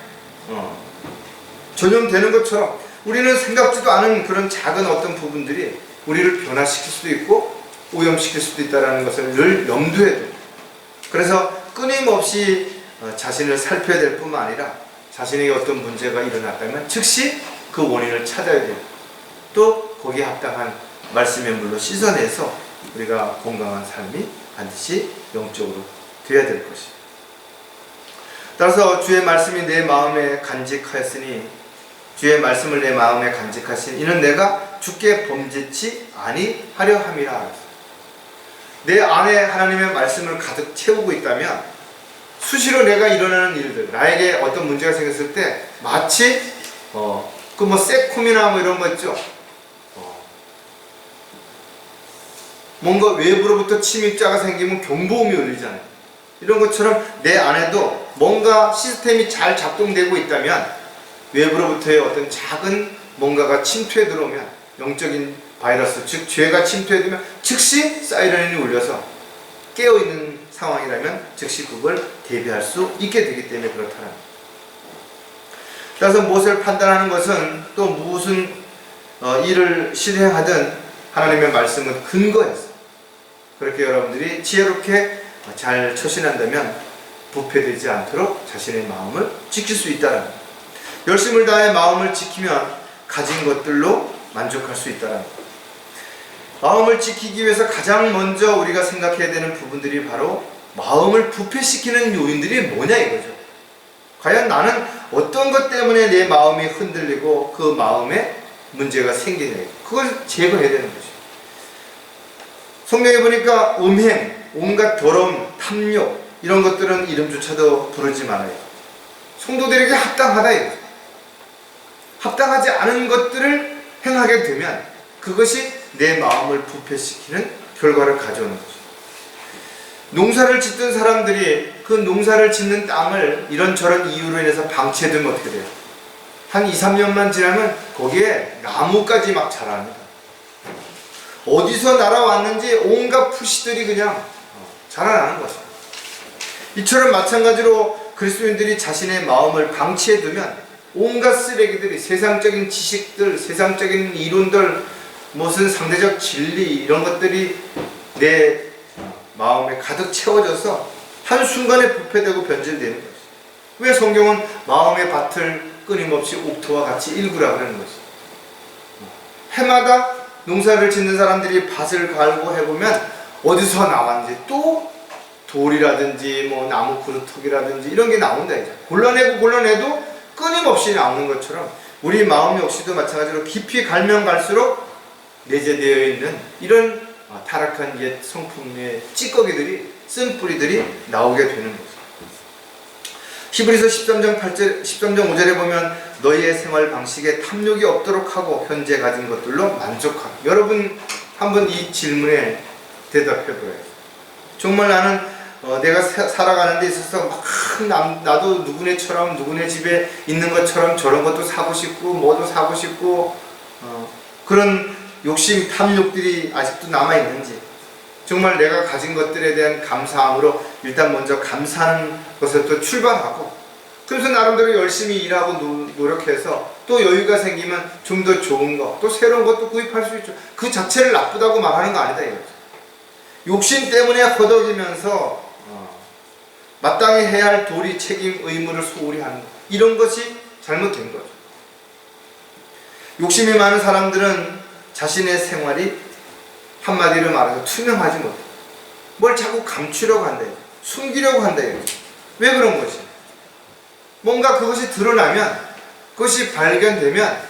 전염되는 것처럼 우리는 생각지도 않은 그런 작은 어떤 부분들이 우리를 변화시킬 수도 있고 오염시킬 수도 있다는 것을 늘 염두에 둬요. 그래서 끊임없이 자신을 살펴야 될 뿐만 아니라 자신에게 어떤 문제가 일어났다면 즉시 그 원인을 찾아야 돼요. 또 거기에 합당한 말씀의 물로 씻어내서 우리가 건강한 삶이 반드시 영적으로 되어야 될 것이에요. 따라서 주의 말씀이 내 마음에 간직하였으니 주의 말씀을 내 마음에 간직하신 이는 내가 주께 범죄치 아니하려 함이라. 내 안에 하나님의 말씀을 가득 채우고 있다면 수시로 내가 일어나는 일들, 나에게 어떤 문제가 생겼을 때 마치 그 뭐 세콤이나 뭐 이런 거 있죠. 뭔가 외부로부터 침입자가 생기면 경보음이 울리잖아요. 이런 것처럼 내 안에도 뭔가 시스템이 잘 작동되고 있다면 외부로부터의 어떤 작은 뭔가가 침투해 들어오면 영적인 바이러스, 즉 죄가 침투해 들면 즉시 사이렌이 울려서 깨어있는 상황이라면 즉시 그걸 대비할 수 있게 되기 때문에 그렇다는 거예요. 따라서 무엇을 판단하는 것은 또 무슨 일을 실행하든 하나님의 말씀은 근거였어요. 그렇게 여러분들이 지혜롭게 잘 처신한다면 부패되지 않도록 자신의 마음을 지킬 수 있다는 거예요. 열심을 다해 마음을 지키면 가진 것들로 만족할 수 있다는 거예요. 마음을 지키기 위해서 가장 먼저 우리가 생각해야 되는 부분들이 바로 마음을 부패시키는 요인들이 뭐냐 이거죠. 과연 나는 어떤 것 때문에 내 마음이 흔들리고 그 마음에 문제가 생기냐, 그걸 제거해야 되는 거죠. 성경에 보니까 음행, 온갖 더러움, 탐욕 이런 것들은 이름조차도 부르지 말아요. 성도들에게 합당하다 이거죠. 합당하지 않은 것들을 행하게 되면 그것이 내 마음을 부패시키는 결과를 가져오는 거죠. 농사를 짓던 사람들이 그 농사를 짓는 땅을 이런저런 이유로 인해서 방치해두면 어떻게 돼요? 한 2, 3년만 지나면 거기에 나무까지 막 자랍니다. 어디서 날아왔는지 온갖 푸시들이 그냥 자라나는 것입니다. 이처럼 마찬가지로 그리스도인들이 자신의 마음을 방치해두면 온갖 쓰레기들이 세상적인 지식들, 세상적인 이론들, 무슨 상대적 진리 이런 것들이 내 마음에 가득 채워져서 한순간에 부패되고 변질되는 것이죠. 왜 성경은 마음의 밭을 끊임없이 옥토와 같이 일구라고 하는 것이죠. 해마다 농사를 짓는 사람들이 밭을 갈고 해보면 어디서 나왔는지 또 돌이라든지 뭐 나무 그루터기라든지 이런 게 나온다 이제. 골라내도 끊임없이 나오는 것처럼 우리 마음 역시도 마찬가지로 깊이 갈면 갈수록 내재되어 있는 이런 타락한 옛 성품의 찌꺼기들이, 쓴뿌리들이 나오게 되는 거죠. 히브리서 13장 5절에 보면 너희의 생활 방식에 탐욕이 없도록 하고 현재 가진 것들로 만족하라. 여러분 한번 이 질문에 대답해 보아요. 정말 나는 내가 살아가는 데 있어서 막 나도 누구네처럼 누구네 집에 있는 것처럼 저런 것도 사고 싶고 뭐도 사고 싶고 그런 욕심, 탐욕들이 아직도 남아있는지, 정말 내가 가진 것들에 대한 감사함으로 일단 먼저 감사하는 것에서 출발하고, 그래서 나름대로 열심히 일하고 노력해서 또 여유가 생기면 좀 더 좋은 것, 또 새로운 것도 구입할 수 있죠. 그 자체를 나쁘다고 말하는 거 아니다 이거죠. 욕심 때문에 허덕이면서 마땅히 해야 할 도리, 책임, 의무를 소홀히 하는 것, 이런 것이 잘못된 거죠. 욕심이 많은 사람들은 자신의 생활이 한마디로 말해서 투명하지 못해. 뭘 자꾸 감추려고 한다. 숨기려고 한다. 왜 그런 것이? 뭔가 그것이 드러나면, 그것이 발견되면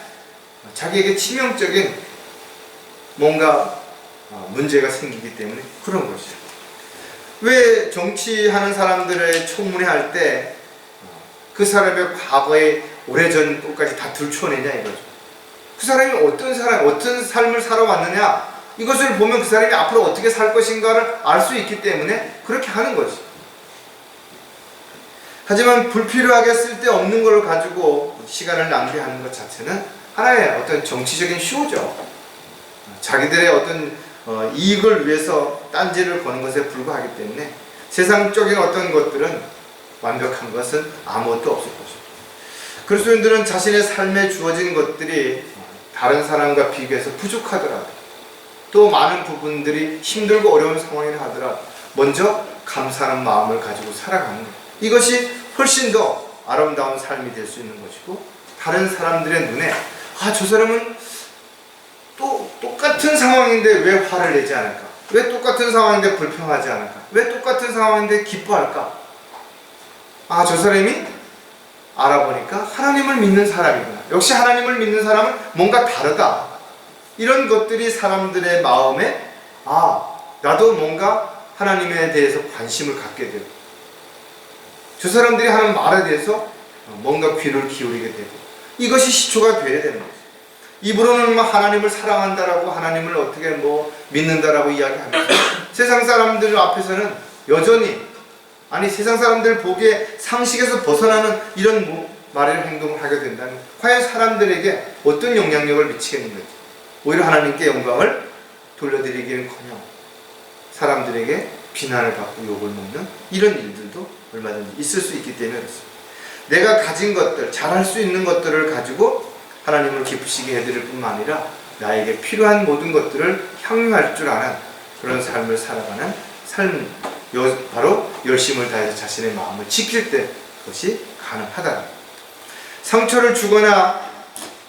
자기에게 치명적인 뭔가 문제가 생기기 때문에 그런 것이죠. 왜 정치하는 사람들의 청문회 할 때 그 사람의 과거에 오래전 것까지 다 들춰내냐 이거죠. 그 사람이 어떤 삶을 살아왔느냐, 이것을 보면 그 사람이 앞으로 어떻게 살 것인가를 알 수 있기 때문에 그렇게 하는 거지. 하지만 불필요하게 쓸데없는 걸 가지고 시간을 낭비하는 것 자체는 하나의 어떤 정치적인 쇼죠. 자기들의 어떤 이익을 위해서 딴지를 거는 것에 불과하기 때문에 세상적인 어떤 것들은 완벽한 것은 아무것도 없을 것입니다. 그리스도인들은 자신의 삶에 주어진 것들이 다른 사람과 비교해서 부족하더라도, 또 많은 부분들이 힘들고 어려운 상황이라 하더라도 먼저 감사하는 마음을 가지고 살아가는 것, 이것이 훨씬 더 아름다운 삶이 될 수 있는 것이고, 다른 사람들의 눈에 저 사람은 또 똑같은 상황인데 왜 화를 내지 않을까? 왜 똑같은 상황인데 불평하지 않을까? 왜 똑같은 상황인데 기뻐할까? 저 사람이 알아보니까 하나님을 믿는 사람이구나. 역시 하나님을 믿는 사람은 뭔가 다르다. 이런 것들이 사람들의 마음에 나도 뭔가 하나님에 대해서 관심을 갖게 되고, 저 사람들이 하는 말에 대해서 뭔가 귀를 기울이게 되고, 이것이 시초가 되어야 되는 거죠. 입으로는 하나님을 사랑한다라고, 하나님을 어떻게 믿는다라고 이야기하면서 세상 사람들 앞에서는 여전히, 세상 사람들 보기에 상식에서 벗어나는 이런 말이나 행동을 하게 된다면 과연 사람들에게 어떤 영향력을 미치겠는지, 오히려 하나님께 영광을 돌려드리기는커녕 사람들에게 비난을 받고 욕을 먹는 이런 일들도 얼마든지 있을 수 있기 때문에 그렇습니다. 내가 가진 것들, 잘할 수 있는 것들을 가지고 하나님을 기쁘시게 해드릴 뿐만 아니라 나에게 필요한 모든 것들을 향유할 줄 아는 그런 삶을 살아가는 삶, 바로 열심을 다해서 자신의 마음을 지킬 때 그것이 가능하다. 상처를 주거나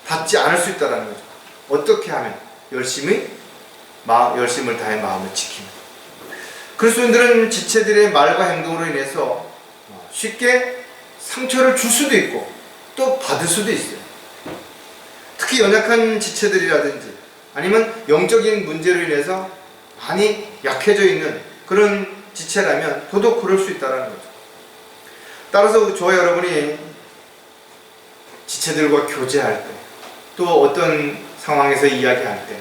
받지 않을 수 있다는 거죠. 어떻게 하면? 열심을 다해 마음을 지킵니다. 그리스도인들은 지체들의 말과 행동으로 인해서 쉽게 상처를 줄 수도 있고 또 받을 수도 있어요. 특히 연약한 지체들이라든지 아니면 영적인 문제로 인해서 많이 약해져 있는 그런 지체라면 더더욱 그럴 수 있다는 거죠. 따라서 저와 여러분이 지체들과 교제할 때, 또 어떤 상황에서 이야기할 때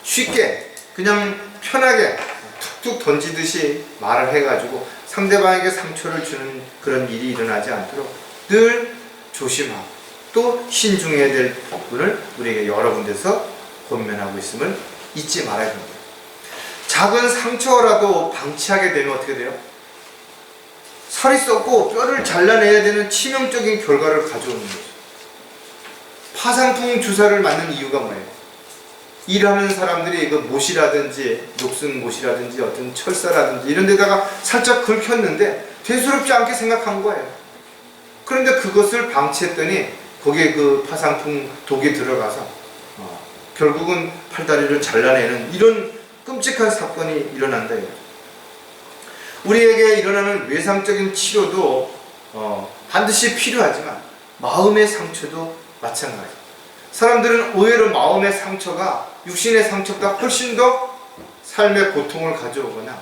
쉽게 그냥 편하게 툭툭 던지듯이 말을 해가지고 상대방에게 상처를 주는 그런 일이 일어나지 않도록 늘 조심하고 또 신중해야 될 부분을 우리에게 여러 군데서 권면하고 있음을 잊지 말아야 됩니다. 작은 상처라도 방치하게 되면 어떻게 돼요? 살이 썩고 뼈를 잘라내야 되는 치명적인 결과를 가져오는 거죠. 파상풍 주사를 맞는 이유가 뭐예요? 일하는 사람들이 그 못이라든지 녹슨 못이라든지 어떤 철사라든지 이런 데다가 살짝 긁혔는데 대수롭지 않게 생각한 거예요. 그런데 그것을 방치했더니 거기에 그 파상풍 독이 들어가서 결국은 팔다리를 잘라내는 이런 끔찍한 사건이 일어난다. 우리에게 일어나는 외상적인 치료도 반드시 필요하지만 마음의 상처도 마찬가지입니다. 사람들은 의외로 마음의 상처가 육신의 상처보다 훨씬 더 삶의 고통을 가져오거나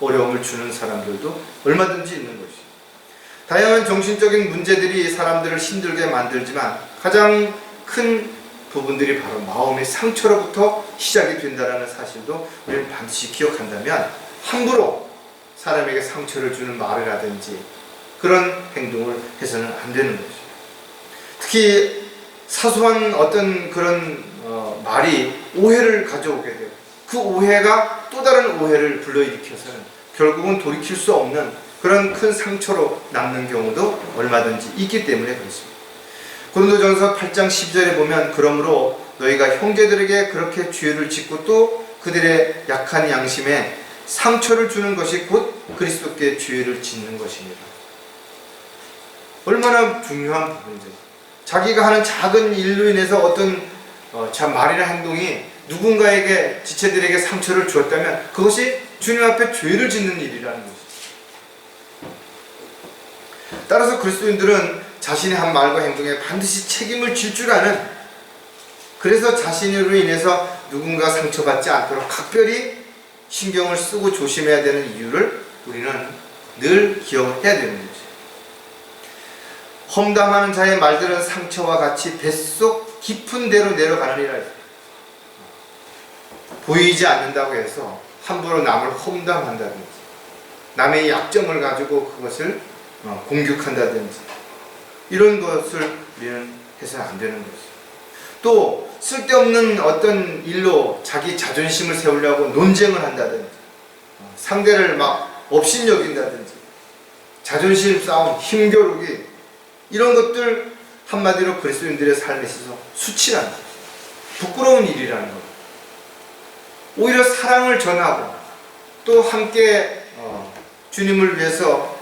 어려움을 주는 사람들도 얼마든지 있는 것이죠. 다양한 정신적인 문제들이 사람들을 힘들게 만들지만 가장 큰 부분들이 바로 마음의 상처로부터 시작이 된다는 사실도 우리는 반드시 기억한다면 함부로 사람에게 상처를 주는 말을 하든지 그런 행동을 해서는 안 되는 것이죠. 특히 사소한 어떤 그런 말이 오해를 가져오게 돼요. 그 오해가 또 다른 오해를 불러일으켜서는 결국은 돌이킬 수 없는 그런 큰 상처로 남는 경우도 얼마든지 있기 때문에 그렇습니다. 고린도전서 8장 10절에 보면 그러므로 너희가 형제들에게 그렇게 죄를 짓고 또 그들의 약한 양심에 상처를 주는 것이 곧 그리스도께 죄를 짓는 것입니다. 얼마나 중요한 부분이죠. 자기가 하는 작은 일로 인해서 어떤 말이나 행동이 누군가에게 지체들에게 상처를 주었다면 그것이 주님 앞에 죄를 짓는 일이라는 것이죠. 따라서 그리스도인들은 자신의 한 말과 행동에 반드시 책임을 질 줄 아는, 그래서 자신으로 인해서 누군가 상처받지 않도록 각별히 신경을 쓰고 조심해야 되는 이유를 우리는 늘 기억해야 되는 거죠. 험담하는 자의 말들은 상처와 같이 뱃속 깊은 데로 내려가느니라. 보이지 않는다고 해서 함부로 남을 험담한다든지 남의 약점을 가지고 그것을 공격한다든지 이런 것을 우리는 해서는 안 되는 거죠. 또 쓸데없는 어떤 일로 자기 자존심을 세우려고 논쟁을 한다든지 상대를 막 업신여긴다든지 자존심 싸움, 힘겨루기 이런 것들 한마디로 그리스도인들의 삶에 있어서 수치라는 거예요. 부끄러운 일이라는 거예요. 오히려 사랑을 전하고 또 함께 주님을 위해서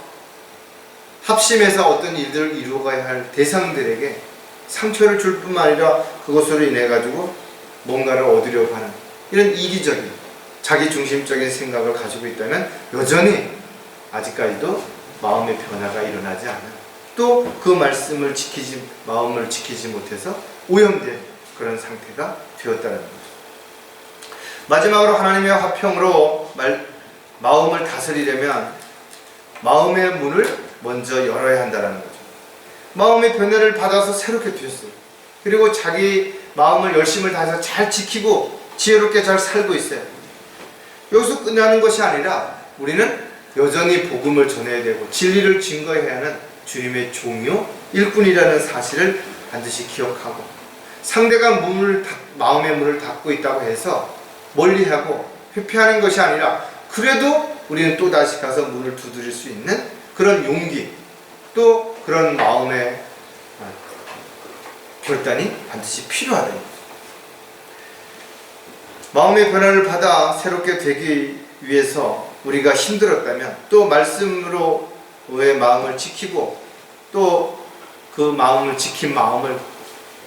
합심해서 어떤 일들을 이루어가야 할 대상들에게 상처를 줄 뿐만 아니라 그것으로 인해 가지고 뭔가를 얻으려고 하는 이런 이기적인 자기중심적인 생각을 가지고 있다면 여전히 아직까지도 마음의 변화가 일어나지 않은 또 그 마음을 지키지 못해서 오염된 그런 상태가 되었다는 거죠. 마지막으로 하나님의 화평으로 마음을 다스리려면 마음의 문을 먼저 열어야 한다는 거죠. 마음의 변화를 받아서 새롭게 되었어요. 그리고 자기 마음을 열심을 다해서 잘 지키고 지혜롭게 잘 살고 있어요. 여기서 끝나는 것이 아니라 우리는 여전히 복음을 전해야 되고 진리를 증거해야 하는 주님의 종요 일꾼이라는 사실을 반드시 기억하고 상대가 마음의 문을 닫고 있다고 해서 멀리하고 회피하는 것이 아니라 그래도 우리는 또다시 가서 문을 두드릴 수 있는 그런 용기 또 그런 마음의 결단이 반드시 필요하다. 마음의 변화를 받아 새롭게 되기 위해서 우리가 힘들었다면 또 말씀으로의 마음을 지키고 또 그 마음을 지킨 마음을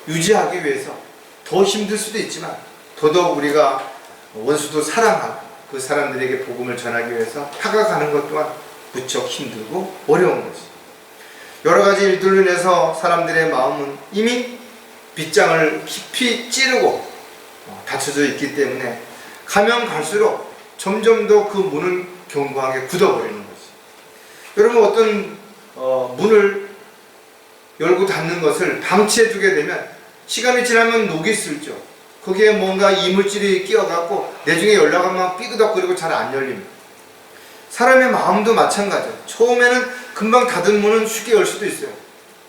유지하기 위해서 더 힘들 수도 있지만 더더욱 우리가 원수도 사랑하고 그 사람들에게 복음을 전하기 위해서 다가가는 것 또한 무척 힘들고 어려운 것이. 여러 가지 일들로 인해서 사람들의 마음은 이미 빗장을 깊이 찌르고 닫혀져 있기 때문에 가면 갈수록 점점 더 그 문은 견고하게 굳어버리는 거지. 여러분 어떤 문을 열고 닫는 것을 방치해 두게 되면 시간이 지나면 녹이 슬죠. 거기에 뭔가 이물질이 끼어갖고 내중에 열려가면 삐그덕거리고 잘 안 열립니다. 사람의 마음도 마찬가지예요. 처음에는 금방 닫은 문은 쉽게 열 수도 있어요.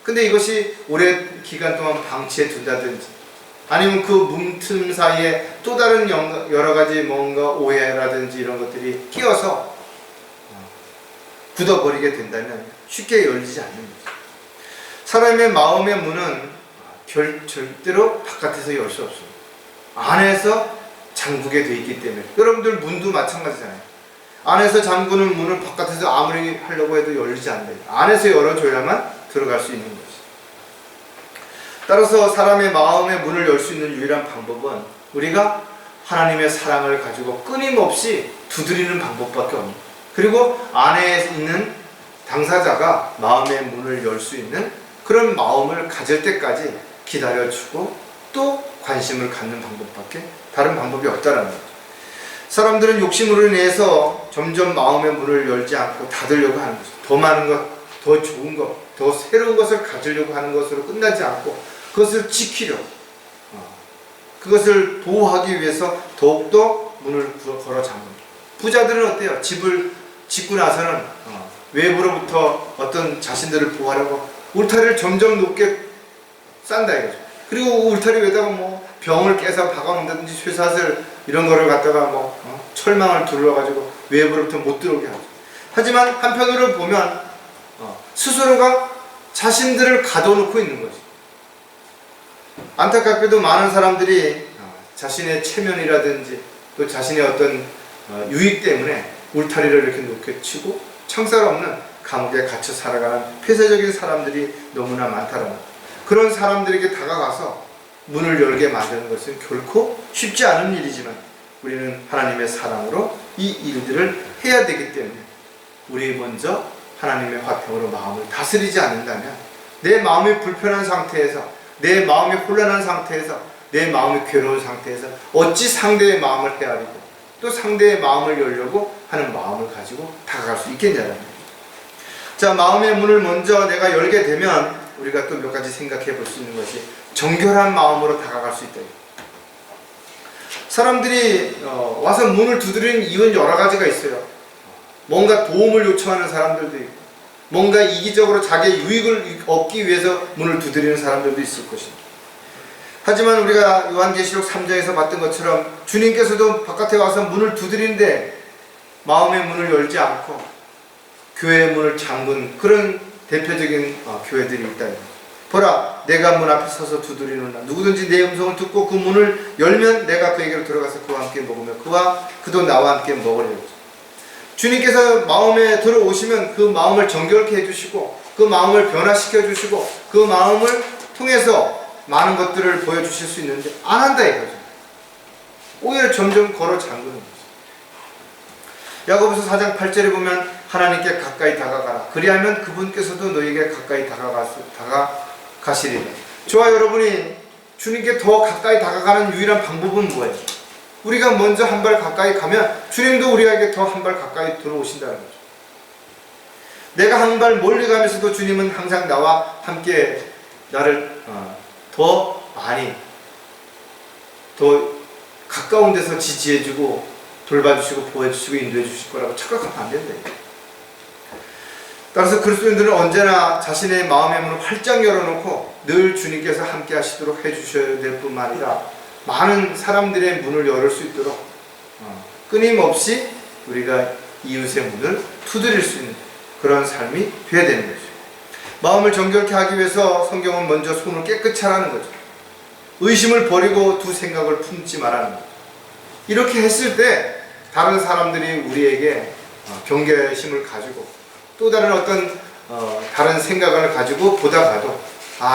근데 이것이 오래 기간 동안 방치해 둔다든지 아니면 그 문틈 사이에 또 다른 여러 가지 뭔가 오해라든지 이런 것들이 끼어서 굳어버리게 된다면 쉽게 열리지 않는 거죠. 사람의 마음의 문은 절대로 바깥에서 열 수 없어요. 안에서 잠그게 돼 있기 때문에. 여러분들 문도 마찬가지잖아요. 안에서 잠그는 문을 바깥에서 아무리 하려고 해도 열리지 않는다. 안에서 열어줘야만 들어갈 수 있는 거지. 따라서 사람의 마음의 문을 열 수 있는 유일한 방법은 우리가 하나님의 사랑을 가지고 끊임없이 두드리는 방법밖에 없는, 그리고 안에 있는 당사자가 마음의 문을 열 수 있는 그런 마음을 가질 때까지 기다려주고 또 관심을 갖는 방법밖에 다른 방법이 없다는 거죠. 사람들은 욕심으로 인해서 점점 마음의 문을 열지 않고 닫으려고 하는 거죠. 더 많은 것, 더 좋은 것, 더 새로운 것을 가지려고 하는 것으로 끝나지 않고 그것을 지키려고, 그것을 보호하기 위해서 더욱더 문을 걸어 잠깁니다. 부자들은 어때요? 집을 짓고 나서는 외부로부터 어떤 자신들을 보호하려고 울타리를 점점 높게 싼다 이거죠. 그리고 울타리 위에다가 뭐 병을 깨서 박아놓는다든지 쇠사슬 이런 거를 갖다가 철망을 둘러가지고 외부로부터 못 들어오게 하죠. 하지만 한편으로 보면 스스로가 자신들을 가둬놓고 있는 거지. 안타깝게도 많은 사람들이 자신의 체면이라든지 또 자신의 어떤 유익 때문에 울타리를 이렇게 높게 치고 창살 없는 감옥에 갇혀 살아가는 폐쇄적인 사람들이 너무나 많다는 것. 그런 사람들에게 다가가서 문을 열게 만드는 것은 결코 쉽지 않은 일이지만 우리는 하나님의 사랑으로 이 일들을 해야 되기 때문에 우리 먼저 하나님의 화평으로 마음을 다스리지 않는다면 내 마음이 불편한 상태에서, 내 마음이 혼란한 상태에서, 내 마음이 괴로운 상태에서 어찌 상대의 마음을 헤아리고 또 상대의 마음을 열려고 하는 마음을 가지고 다가갈 수 있겠냐는 거예요. 자, 마음의 문을 먼저 내가 열게 되면 우리가 또 몇 가지 생각해 볼 수 있는 것이 정결한 마음으로 다가갈 수 있다. 사람들이 와서 문을 두드리는 이유는 여러 가지가 있어요. 뭔가 도움을 요청하는 사람들도 있고, 뭔가 이기적으로 자기의 유익을 얻기 위해서 문을 두드리는 사람들도 있을 것입니다. 하지만 우리가 요한계시록 3장에서 봤던 것처럼 주님께서도 바깥에 와서 문을 두드리는데 마음의 문을 열지 않고 교회의 문을 잠근 그런 대표적인 교회들이 있다. 보라, 내가 문 앞에 서서 두드리노라. 누구든지 내 음성을 듣고 그 문을 열면 내가 그에게로 들어가서 그와 함께 먹으며 그도 나와 함께 먹으리라. 주님께서 마음에 들어오시면 그 마음을 정결케 해주시고 그 마음을 변화시켜 주시고 그 마음을 통해서 많은 것들을 보여주실 수 있는데 안 한다 이거죠. 오히려 점점 걸어 잠그는 거죠. 야고보서 4장 8절에 보면 하나님께 가까이 다가가라. 그리하면 그분께서도 너에게 가까이 다가가시리라. 저와 여러분이 주님께 더 가까이 다가가는 유일한 방법은 뭐예요? 우리가 먼저 한 발 가까이 가면 주님도 우리에게 더 한 발 가까이 들어오신다는 거죠. 내가 한 발 멀리 가면서도 주님은 항상 나와 함께 나를 더 많이 더 가까운 데서 지지해주고 돌봐주시고 보호해주시고 인도해주실 거라고 착각하면 안 된다. 따라서 그리스도인들은 언제나 자신의 마음의 문을 활짝 열어놓고 늘 주님께서 함께 하시도록 해주셔야 될 뿐만 아니라 많은 사람들의 문을 열을 수 있도록 끊임없이 우리가 이웃의 문을 두드릴 수 있는 그런 삶이 되어야 되는 거죠. 마음을 정결케 하기 위해서 성경은 먼저 손을 깨끗이 하라는 거죠. 의심을 버리고 두 생각을 품지 말라는 거죠. 이렇게 했을 때 다른 사람들이 우리에게 경계심을 가지고 또 다른 어떤 다른 생각을 가지고 보다가도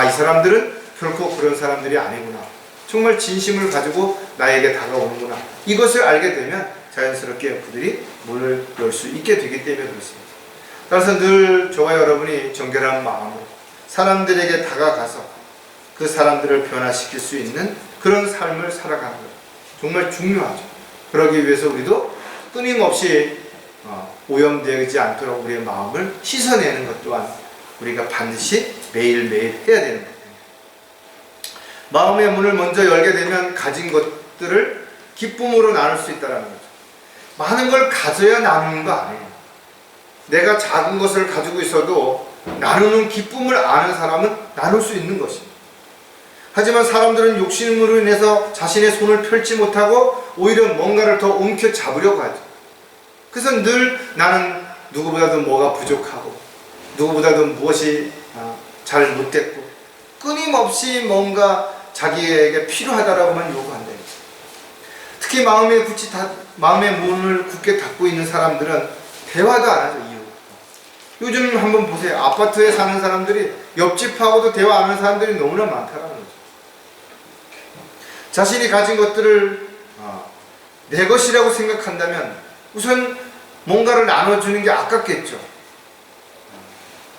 이 사람들은 결코 그런 사람들이 아니구나. 정말 진심을 가지고 나에게 다가오는구나. 이것을 알게 되면 자연스럽게 그들이 문을 열 수 있게 되기 때문에 그렇습니다. 따라서 늘 저와 여러분이 정결한 마음으로 사람들에게 다가가서 그 사람들을 변화시킬 수 있는 그런 삶을 살아가는 것 정말 중요하죠. 그러기 위해서 우리도 끊임없이 오염되지 않도록 우리의 마음을 씻어내는 것 또한 우리가 반드시 매일매일 해야 되는 겁니다. 마음의 문을 먼저 열게 되면 가진 것들을 기쁨으로 나눌 수 있다는 거죠. 많은 걸 가져야 나누는 거 아니에요. 내가 작은 것을 가지고 있어도 나누는 기쁨을 아는 사람은 나눌 수 있는 것입니다. 하지만 사람들은 욕심으로 인해서 자신의 손을 펼지 못하고 오히려 뭔가를 더 움켜잡으려고 하죠. 그래서 늘 나는 누구보다도 뭐가 부족하고 누구보다도 무엇이 잘 못됐고 끊임없이 뭔가 자기에게 필요하다라고만 요구한다. 특히 마음의 문을 굳게 닫고 있는 사람들은 대화도 안 하죠. 요즘 한번 보세요. 아파트에 사는 사람들이 옆집하고도 대화 안 하는 사람들이 너무나 많다는 거죠. 자신이 가진 것들을 내 것이라고 생각한다면 우선 뭔가를 나눠주는 게 아깝겠죠.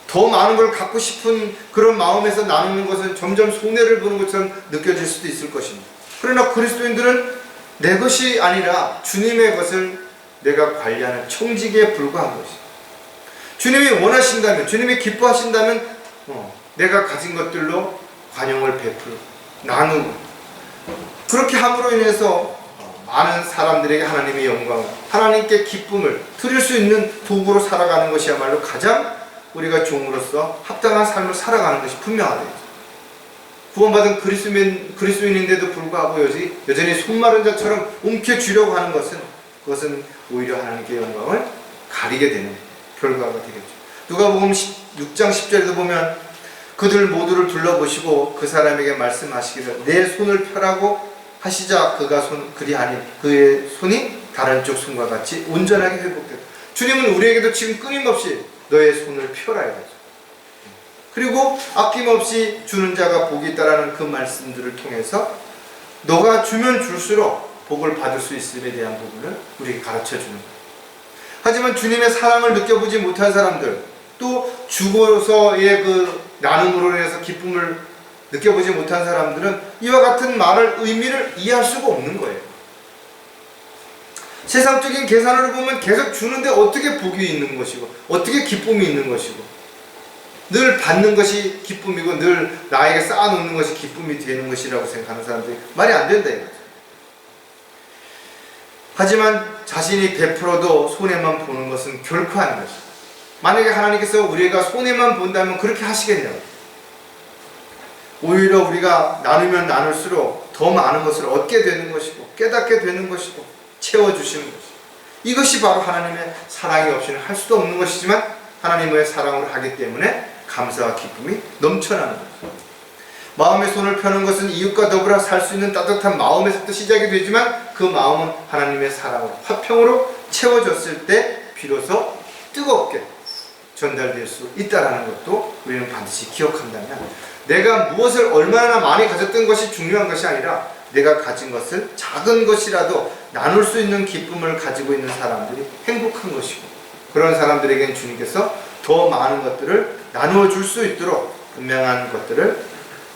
더 많은 걸 갖고 싶은 그런 마음에서 나누는 것은 점점 손해를 보는 것처럼 느껴질 수도 있을 것입니다. 그러나 그리스도인들은 내 것이 아니라 주님의 것을 내가 관리하는 청지기에 불과한 것입니다. 주님이 원하신다면, 주님이 기뻐하신다면 내가 가진 것들로 관용을 베풀고 나누고 그렇게 함으로 인해서 많은 사람들에게 하나님의 영광을, 하나님께 기쁨을 드릴 수 있는 도구로 살아가는 것이야말로 가장 우리가 종으로서 합당한 삶을 살아가는 것이 분명하다. 구원받은 그리스도인인데도 불구하고 여전히 손마른 자처럼 움켜쥐려고 하는 그것은 오히려 하나님께 영광을 가리게 되는 결과가 되겠죠. 누가복음 6장 10절에도 보면 그들 모두를 둘러보시고 그 사람에게 말씀하시기를 내 손을 펴라고 하시자 그리하니 그의 손이 다른 쪽 손과 같이 온전하게 회복됐다. 주님은 우리에게도 지금 끊임없이 너의 손을 펴라 이거죠. 그리고 아낌없이 주는 자가 복이 있다라는 그 말씀들을 통해서 너가 주면 줄수록 복을 받을 수 있음에 대한 부분을 우리에게 가르쳐주는 거예요. 하지만 주님의 사랑을 느껴보지 못한 사람들, 또 주고서의 그 나눔으로 인해서 기쁨을 느껴보지 못한 사람들은 이와 같은 말을 의미를 이해할 수가 없는 거예요. 세상적인 계산으로 보면 계속 주는데 어떻게 복이 있는 것이고 어떻게 기쁨이 있는 것이고 늘 받는 것이 기쁨이고 늘 나에게 쌓아놓는 것이 기쁨이 되는 것이라고 생각하는 사람들이 말이 안 된다 이거죠. 하지만 자신이 베풀어도 손해만 보는 것은 결코 아닌 것이다. 만약에 하나님께서 우리가 손해만 본다면 그렇게 하시겠냐고. 오히려 우리가 나누면 나눌수록 더 많은 것을 얻게 되는 것이고 깨닫게 되는 것이고 채워주시는 것이고, 이것이 바로 하나님의 사랑이 없이는 할 수도 없는 것이지만 하나님의 사랑으로 하기 때문에 감사와 기쁨이 넘쳐나는 것입니다. 마음의 손을 펴는 것은 이웃과 더불어 살 수 있는 따뜻한 마음에서부터 시작이 되지만 그 마음은 하나님의 사랑으로 화평으로 채워졌을 때 비로소 뜨겁게 전달될 수 있다는 것도 우리는 반드시 기억한다면, 내가 무엇을 얼마나 많이 가졌던 것이 중요한 것이 아니라 내가 가진 것을 작은 것이라도 나눌 수 있는 기쁨을 가지고 있는 사람들이 행복한 것이고, 그런 사람들에겐 주님께서 더 많은 것들을 나누어 줄 수 있도록 분명한 것들을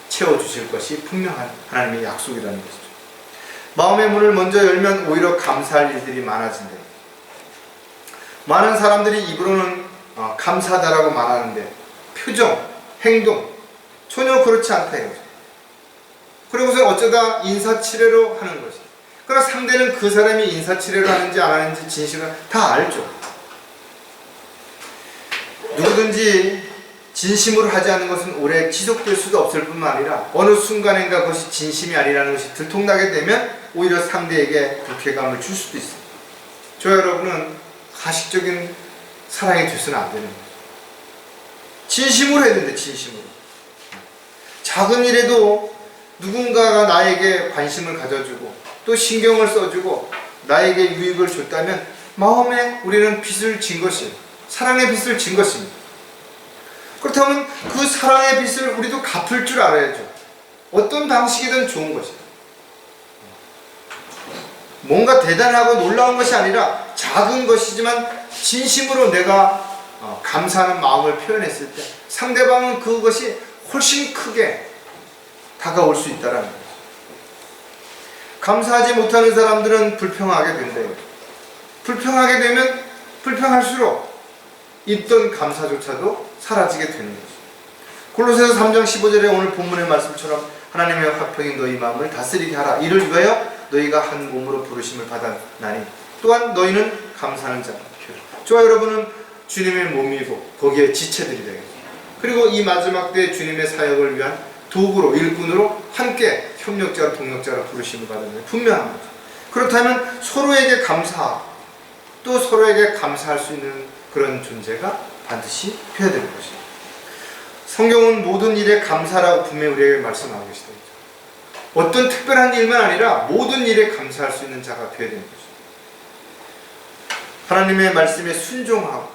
채워주실 것이 분명한 하나님의 약속이라는 것이죠. 마음의 문을 먼저 열면 오히려 감사할 일들이 많아진다. 많은 사람들이 입으로는 감사하다라고 말하는데 표정, 행동 전혀 그렇지 않다 이거죠. 그리고서 어쩌다 인사치레로 하는 것이. 그러나 상대는 그 사람이 인사치레로 하는지 안 하는지 진실은 다 알죠. 누구든지 진심으로 하지 않는 것은 오래 지속될 수도 없을 뿐만 아니라 어느 순간인가 그것이 진심이 아니라는 것이 들통나게 되면 오히려 상대에게 불쾌감을 줄 수도 있습니다. 저 여러분은 가식적인 사랑이 돼서는 안 되는 거예요. 진심으로 해야 되는데, 진심으로. 작은 일에도 누군가가 나에게 관심을 가져주고 또 신경을 써주고 나에게 유익을 줬다면 마음에 우리는 빚을 진 것이에요. 사랑의 빚을 진 것입니다. 그렇다면 그 사랑의 빚을 우리도 갚을 줄 알아야죠. 어떤 방식이든 좋은 것이에요. 뭔가 대단하고 놀라운 것이 아니라 작은 것이지만 진심으로 내가 감사하는 마음을 표현했을 때 상대방은 그것이 훨씬 크게 다가올 수 있다는 거죠. 감사하지 못하는 사람들은 불평하게 된대요. 불평하게 되면 불평할수록 있던 감사조차도 사라지게 되는 거죠. 골로새서 3장 15절에 오늘 본문의 말씀처럼 하나님의 화평이 너희 마음을 다스리게 하라. 이를 위하여 너희가 한 몸으로 부르심을 받았나니 또한 너희는 감사하는 자라. 저와 여러분은 주님의 몸이고 거기에 지체들이 되겠죠. 그리고 이 마지막 때 주님의 사역을 위한 도구로, 일꾼으로 함께 협력자와 동력자로 부르심을 받는 게 분명한 거죠. 그렇다면 서로에게 감사하고 또 서로에게 감사할 수 있는 그런 존재가 반드시 해야 되는 것입니다. 성경은 모든 일에 감사라고 분명히 우리에게 말씀하고 계시다. 어떤 특별한 일만 아니라 모든 일에 감사할 수 있는 자가 되어야 되는 것입니다. 하나님의 말씀에 순종하고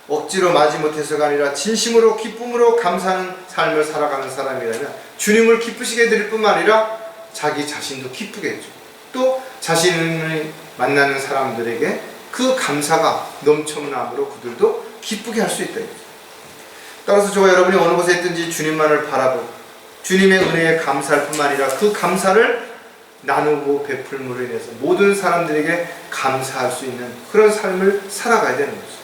억지로 마지못해서가 아니라 진심으로 기쁨으로 감사하는 삶을 살아가는 사람이라면 주님을 기쁘시게 해드릴 뿐만 아니라 자기 자신도 기쁘게 해주고 또 자신을 만나는 사람들에게 그 감사가 넘쳐남으로 그들도 기쁘게 할 수 있다. 따라서 저와 여러분이 어느 곳에 있든지 주님만을 바라보고 주님의 은혜에 감사할 뿐만 아니라 그 감사를 나누고 베풀므로 인해서 모든 사람들에게 감사할 수 있는 그런 삶을 살아가야 되는 거죠.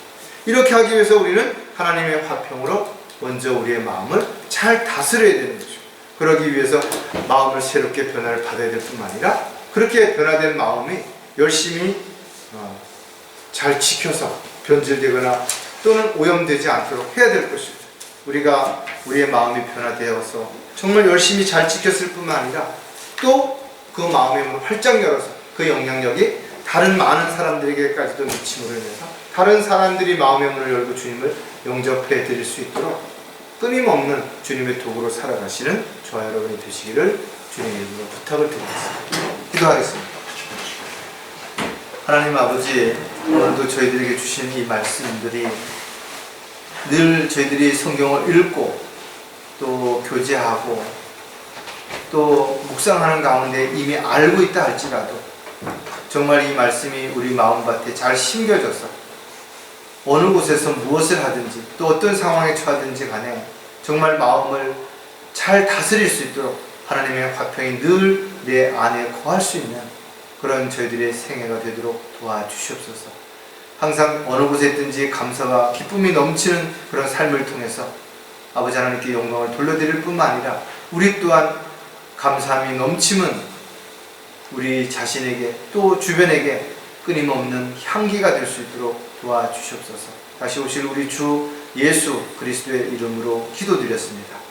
이렇게 하기 위해서 우리는 하나님의 화평으로 먼저 우리의 마음을 잘 다스려야 되는 거죠. 그러기 위해서 마음을 새롭게 변화를 받아야 될 뿐만 아니라 그렇게 변화된 마음이 열심히 잘 지켜서 변질되거나 또는 오염되지 않도록 해야 될 것입니다. 우리가 우리의 마음이 변화되어서 정말 열심히 잘 지켰을 뿐만 아니라 또 그 마음의 문을 활짝 열어서 그 영향력이 다른 많은 사람들에게까지도 미침으로 인해서 다른 사람들이 마음의 문을 열고 주님을 영접해 드릴 수 있도록 끊임없는 주님의 도구로 살아가시는 저와 여러분이 되시기를 주님의 이름으로 부탁을 드리겠습니다. 기도하겠습니다. 하나님 아버지, 오늘도 저희들에게 주신 이 말씀들이 늘 저희들이 성경을 읽고 또 교제하고 또 묵상하는 가운데 이미 알고 있다 할지라도 정말 이 말씀이 우리 마음밭에 잘 심겨져서 어느 곳에서 무엇을 하든지 또 어떤 상황에 처하든지 간에 정말 마음을 잘 다스릴 수 있도록 하나님의 화평이 늘 내 안에 거할 수 있는 그런 저희들의 생애가 되도록 도와주시옵소서. 항상 어느 곳에 있든지 감사와 기쁨이 넘치는 그런 삶을 통해서 아버지 하나님께 영광을 돌려드릴 뿐만 아니라 우리 또한 감사함이 넘치는 우리 자신에게 또 주변에게 끊임없는 향기가 될 수 있도록 도와주시옵소서. 다시 오실 우리 주 예수 그리스도의 이름으로 기도드렸습니다.